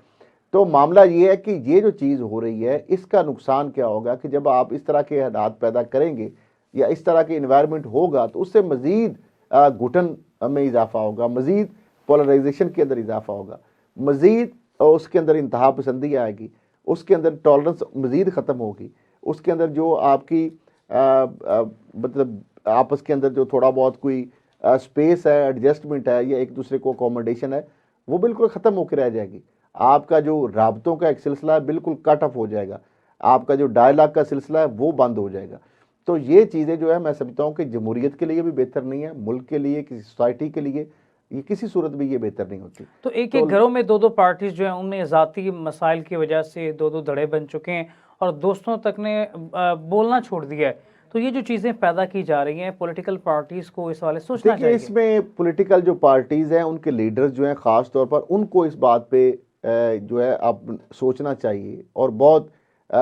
Speaker 2: तो मामला ये है कि ये जो चीज़ हो रही है इसका नुकसान क्या होगा कि जब आप इस तरह के हालात पैदा करेंगे या इस तरह के इन्वायरमेंट होगा तो उससे मज़ीद घुटन में इजाफा होगा, मज़ीद पोलराइजेशन के अंदर इजाफा होगा, मज़ीद उसके अंदर इंतहा पसंदी आएगी, उसके अंदर टॉलरेंस मज़ीद ख़त्म होगी, उसके अंदर जो आपकी मतलब आपस के अंदर जो थोड़ा बहुत कोई स्पेस है, एडजस्टमेंट है या एक दूसरे को अकोमोडेशन है, वो बिल्कुल ख़त्म होकर रह जाएगी। आपका जो राबतों का एक सिलसिला है बिल्कुल कट ऑफ हो जाएगा, आपका जो डायलॉग का सिलसिला है वो बंद हो जाएगा। तो ये चीज़ें जो है मैं समझता हूँ कि जमहूरियत के लिए भी बेहतर नहीं है, मुल्क के लिए, किसी सोसाइटी के लिए, ये किसी सूरत में ये बेहतर नहीं होती।
Speaker 1: तो एक घरों में दो पार्टीज जो है उनमें ज़ाती मसाइल की वजह से दो धड़े बन चुके हैं और दोस्तों तक ने बोलना छोड़ दिया है। तो ये जो चीज़ें पैदा की जा रही हैं, पॉलिटिकल पार्टीज़ को इस वाले सोचना
Speaker 2: देखिए
Speaker 1: चाहिए।
Speaker 2: इसमें पॉलिटिकल जो पार्टीज हैं उनके लीडर्स जो हैं ख़ास तौर पर उनको इस बात पे जो है अब सोचना चाहिए और बहुत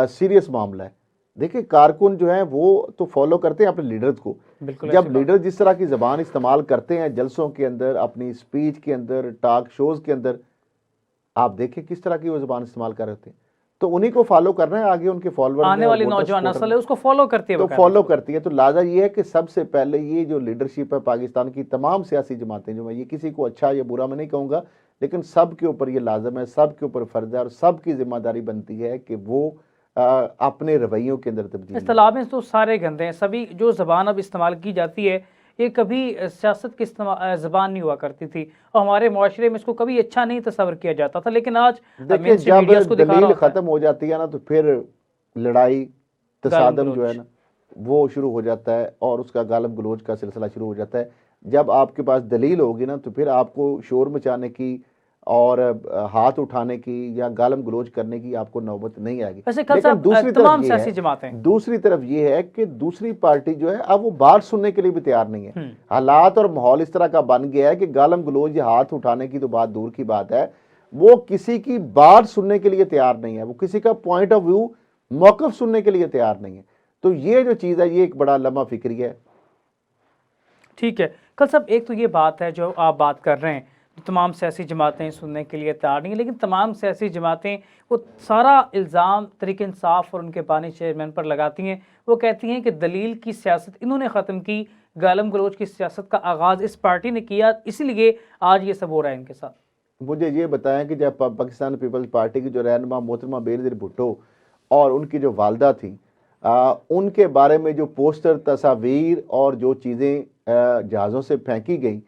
Speaker 2: सीरियस मामला है। देखिए कारकुन जो हैं वो तो फॉलो करते हैं अपने लीडर्स को।
Speaker 1: बिल्कुल ऐसी
Speaker 2: जब
Speaker 1: बात।
Speaker 2: लीडर जिस तरह की ज़बान इस्तेमाल करते हैं जलसों के अंदर, अपनी स्पीच के अंदर, टॉक शोज़ के अंदर, आप देखें किस तरह की वो ज़बान इस्तेमाल कर रहे थे, तो उन्हीं को फॉलो करना है। आगे उनके फॉलोअर्स
Speaker 1: आने
Speaker 2: हैं और
Speaker 1: वाली
Speaker 2: वोटर्स
Speaker 1: नौजवान
Speaker 2: सपोर्टर
Speaker 1: नस्ल है उसको फॉलो करती है
Speaker 2: तो
Speaker 1: बकायदा
Speaker 2: फॉलो
Speaker 1: उसको।
Speaker 2: करती है। तो लाजा ये है कि सबसे पहले ये जो लीडरशिप है पाकिस्तान की तमाम सियासी जमातें, जो मैं ये किसी को अच्छा या बुरा मैं नहीं कहूँगा, लेकिन सब के ऊपर ये लाजम है, सब के ऊपर फ़र्ज है और सब की जिम्मेदारी बनती है कि वो अपने रवैयों के अंदर तब्दीली
Speaker 1: इस
Speaker 2: लाए।
Speaker 1: तालाब में तो सारे गंदे हैं, सभी जो ज़बान अब इस्तेमाल की जाती है ये कभी सियासत की ज़बान नहीं हुआ करती थी और हमारे मुआशरे में इसको कभी अच्छा नहीं तस्वर किया जाता था, लेकिन आज
Speaker 2: देखिए
Speaker 1: मेन स्ट्रीम
Speaker 2: जब
Speaker 1: मीडिया उसको दिखा रहा
Speaker 2: दलील
Speaker 1: होता है।
Speaker 2: ख़त्म हो जाती है ना, तो फिर लड़ाई
Speaker 1: गालम
Speaker 2: तसादम जो है
Speaker 1: गलोच।
Speaker 2: ना वो शुरू हो जाता है और उसका गालम गलोच का सिलसिला शुरू हो जाता है। जब आपके पास दलील होगी ना, तो फिर आपको शोर मचाने की और हाथ उठाने की या गालम गलोच करने की आपको नौबत नहीं आएगी।
Speaker 1: वैसे कल
Speaker 2: लेकिन
Speaker 1: साहब
Speaker 2: दूसरी तरफ
Speaker 1: तमाम
Speaker 2: ये
Speaker 1: सियासी
Speaker 2: है,
Speaker 1: जमातें।
Speaker 2: दूसरी तरफ ये है कि दूसरी पार्टी जो है अब वो बात सुनने के लिए भी तैयार नहीं है। हालात और माहौल इस तरह का बन गया है कि गालम गलोच या हाथ उठाने की तो बात दूर की बात है, वो किसी की बात सुनने के लिए तैयार नहीं है, वो किसी का पॉइंट ऑफ व्यू मौकफ सुनने के लिए तैयार नहीं है। तो ये जो चीज़ है ये एक बड़ा लम्हा फिक्री है।
Speaker 1: ठीक है। कल साहब एक तो ये बात है जो आप बात कर रहे हैं, तमाम सियासी जमातें सुनने के लिए तैयार नहीं है, लेकिन तमाम सियासी जमातें वो सारा इल्ज़ाम तहरीक इंसाफ और उनके बानी चेयरमैन पर लगाती हैं। वो कहती हैं कि दलील की सियासत इन्होंने ख़त्म की, गालम गलोच की सियासत का आगाज़ इस पार्टी ने किया, इसीलिए आज ये सब हो रहा है इनके साथ।
Speaker 2: मुझे ये बताएं कि जब पाकिस्तान पीपल्स पार्टी की जो रहनुमा मोहतरमा बेनज़ीर भुट्टो और उनकी जो वालदा थी, उनके बारे में जो पोस्टर, तस्वीर और जो चीज़ें जहाज़ों से फेंकी गई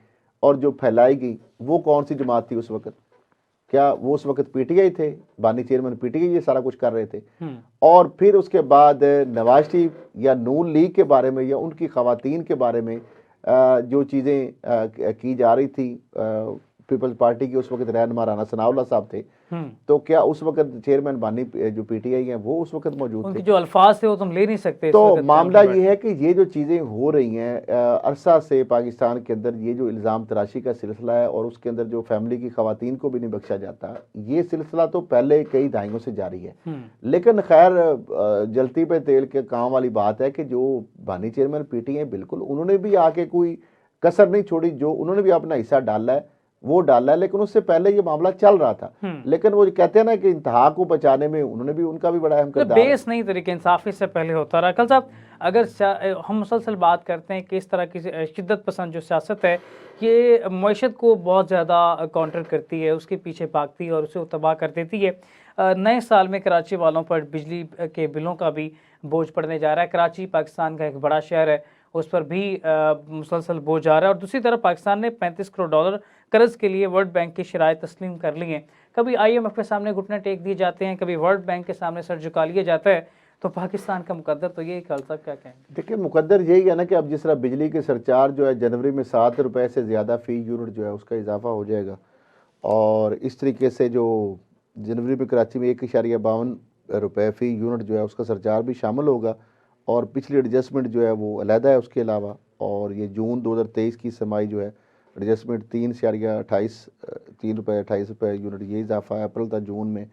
Speaker 2: और जो फैलाई गई, वो कौन सी जमात थी उस वक्त? क्या वो उस वक्त पीटीआई थे? बानी चेयरमैन पीटीआई ये सारा कुछ कर रहे थे। और फिर उसके बाद नवाज शरीफ या नून लीग के बारे में या उनकी खवातीन के बारे में जो चीज़ें की जा रही थी, पीपल्स पार्टी की उस वक्त रहनुमा राना सनाउल्लाह साहब थे, तो क्या उस वक्त चेयरमैन बानी जो पीटीआई हैं वो उस वक्त मौजूद
Speaker 1: उनके
Speaker 2: थे?
Speaker 1: जो अल्फाज थे वो तुम ले नहीं सकते इस
Speaker 2: तो
Speaker 1: वक्त
Speaker 2: मामला
Speaker 1: चैनल पर
Speaker 2: ये
Speaker 1: बैठ
Speaker 2: है कि ये जो चीज़ें हो रही हैं अरसा से पाकिस्तान के अंदर, ये जो इल्ज़ाम तराशी का सिलसिला है और उसके अंदर जो फैमिली की खवातीन को भी नहीं बख्शा जाता, ये सिलसिला तो पहले कई दहाइयों से जारी है। लेकिन खैर जलती पे तेल के काम वाली बात है कि जो बानी चेयरमैन पीटीआई बिल्कुल उन्होंने भी आके कोई कसर नहीं छोड़ी, जो उन्होंने भी अपना हिस्सा डाला है वो डाला है, लेकिन उससे पहले ये मामला चल रहा था। लेकिन वो कहते हैं ना कि इंतहा को बचाने में उन्होंने भी, उनका भी बड़ा अहम किरदार है।
Speaker 1: बेस नहीं तरीके इंसाफी से पहले होता रहा। कल साहब अगर हम मुसलसल बात करते हैं कि इस तरह की शिद्दत पसंद जो सियासत है ये मईशत को बहुत ज़्यादा काउंटर करती है, उसके पीछे भागती है और उसे तबाह कर देती है। नए साल में कराची वालों पर बिजली के बिलों का भी बोझ पड़ने जा रहा है। कराची पाकिस्तान का एक बड़ा शहर है, उस पर भी मुसलसल बोझ आ रहा है और दूसरी तरफ पाकिस्तान ने $35 करोड़ कर्ज के लिए वर्ल्ड बैंक की शराइत तस्लीम कर ली हैं। कभी IMF के सामने घुटने टेक दिए जाते हैं, कभी वर्ल्ड बैंक के सामने सर झुका लिया जाता है। तो पाकिस्तान का मुकद्दर तो ये कल तक क्या कहेंगे?
Speaker 2: देखिए मुकद्दर यही है ना कि अब जिस तरह बिजली के सरचार्ज जो है जनवरी में 7 रुपए से ज़्यादा फ़ी यूनिट जो है उसका इजाफा हो जाएगा और इस तरीके से जो जनवरी में कराची में 1.52 रुपये फ़ी यूनिट जो है उसका सरचार्ज भी शामिल होगा और पिछली एडजस्टमेंट जो है वो अलहदा है उसके अलावा। और ये जून 2023 की समाई जो है एडजस्टमेंट 3 रुपये 28 रुपये यूनिट ये इजाफा है। अप्रैल तक जून में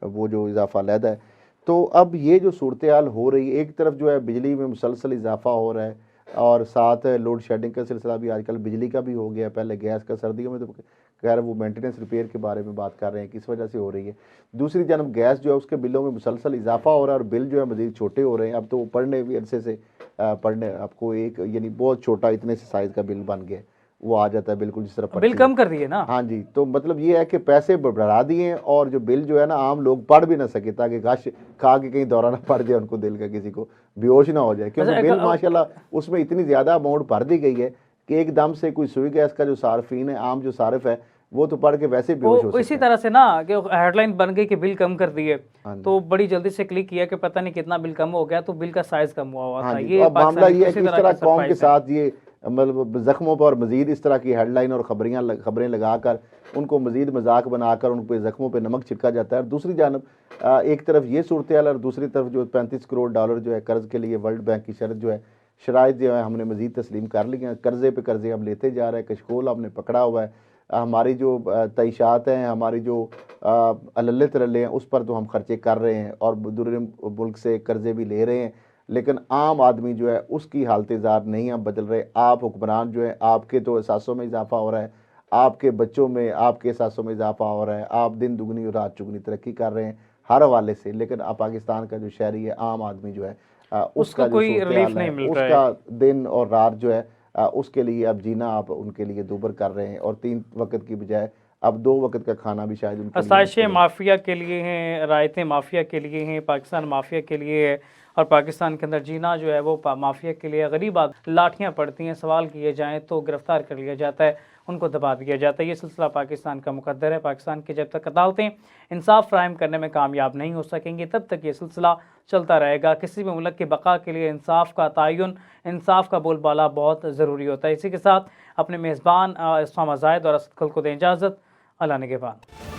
Speaker 2: वो जो इजाफा अलहदा है। तो अब ये जो सूरत हाल हो रही है, एक तरफ जो है बिजली में मुसलसल इजाफा हो रहा है और साथ लोड शेडिंग का सिलसिला भी आजकल बिजली का भी हो गया। पहले गैस का, सर्दियों में तो खैर वो मेंटेनेंस रिपेयर के बारे में बात कर रहे हैं किस वजह से हो रही है। दूसरी जानब गैस जो है उसके बिलों में मुसलसल इजाफा हो रहा है और बिल जो है मज़ीद छोटे हो रहे हैं। अब तो वो पढ़ने भी अरसे से पढ़ने आपको एक यानी बहुत छोटा इतने से साइज़ का बिल बन गया, वो आ जाता है बिल्कुल जिस तरह
Speaker 1: बिल कम कर दिए ना।
Speaker 2: हाँ जी, तो मतलब ये है कि पैसे बढ़ा दिए और जो बिल जो है ना आम लोग पढ़ भी ना सके ताकि गश खा के कहीं दौरा ना पड़ जाए उनको, दिल का किसी को बेहोश ना हो जाए, क्योंकि बिल माशाल्लाह उसमें इतनी ज़्यादा अमाउंट भर दी गई है कि एकदम से कोई सुई गैस का जो सार्फिन है, आम जो सार्फ है, वो तो पढ़ के वैसे बेहोश हो सकते हैं।
Speaker 1: इसी तरह से ना कि हेडलाइन बन गई कि बिल कम कर दिए, तो बड़ी जल्दी से क्लिक किया कि पता नहीं कितना बिल कम हो गया, तो बिल का साइज कम हुआ था।
Speaker 2: ये मामला ये है कि इस तरह कौम के साथ ये मतलब ज़ख्मों पर मज़ीद इस तरह की हेडलाइन और खबरें लगाकर उनको मज़ीद मजाक बनाकर उन पे ज़ख्मों पे नमक छिड़का जाता है। और दूसरी जानब एक तरफ ये सूरत हाल और दूसरी तरफ जो 35 करोड़ डॉलर जो है कर्ज़ के लिए वर्ल्ड बैंक की शर्त जो है शराइत जो है हमने मज़ीद तस्लीम कर ली हैं। कर्ज़े पे कर्ज़े हम लेते जा रहे हैं, कशकोल हमने पकड़ा हुआ है। हमारी जो तईशात हैं, हमारी जो अल्ले तरल्ले हैं, उस पर तो हम खर्चे कर रहे हैं और दूसरे मुल्क से कर्ज़े भी ले रहे हैं, लेकिन आम आदमी जो है उसकी हालत-ए-ज़ार नहीं हम बदल रहे। आप हुक्मरान जो हैं, आपके तो एहसासों में इजाफ़ा हो रहा है, आपके बच्चों में आपके एहसासों में इजाफ़ा हो रहा है, आप दिन दुगनी और रात चुगनी तरक्की कर रहे हैं हर हवाले से, लेकिन पाकिस्तान का जो शहरी है, आम आदमी जो है
Speaker 1: उसको
Speaker 2: उसका जो
Speaker 1: कोई
Speaker 2: सूरत
Speaker 1: रिलीफ
Speaker 2: हाल है,
Speaker 1: नहीं मिल रहा है।
Speaker 2: उसका दिन और रात जो है उसके लिए अब जीना आप उनके लिए दूभर कर रहे हैं और 3 वक़्त की बजाय अब 2 वक़्त का खाना भी शायद उनके लिए
Speaker 1: आसाइशें
Speaker 2: मुश्किल है।
Speaker 1: माफिया के लिए हैं, रायतें माफिया के लिए हैं, पाकिस्तान माफिया के लिए है और पाकिस्तान के अंदर जीना जो है वो माफिया के लिए। गरीब लाठियाँ पड़ती हैं, सवाल किए जाएँ तो गिरफ्तार कर लिया जाता है, उनको दबा दिया जाता है। ये सिलसिला पाकिस्तान का मुकद्दर है। पाकिस्तान की जब तक अदालतें इंसाफ फ़राहम करने में कामयाब नहीं हो सकेंगी तब तक ये सिलसिला चलता रहेगा। किसी भी मुल्क की बका के लिए इंसाफ का तयन, इंसाफ का बोलबाला बहुत ज़रूरी होता है। इसी के साथ अपने मेज़बान इस्लाम अज़ायद और असद खल को दें इजाज़त। अल्लाह निगहबान।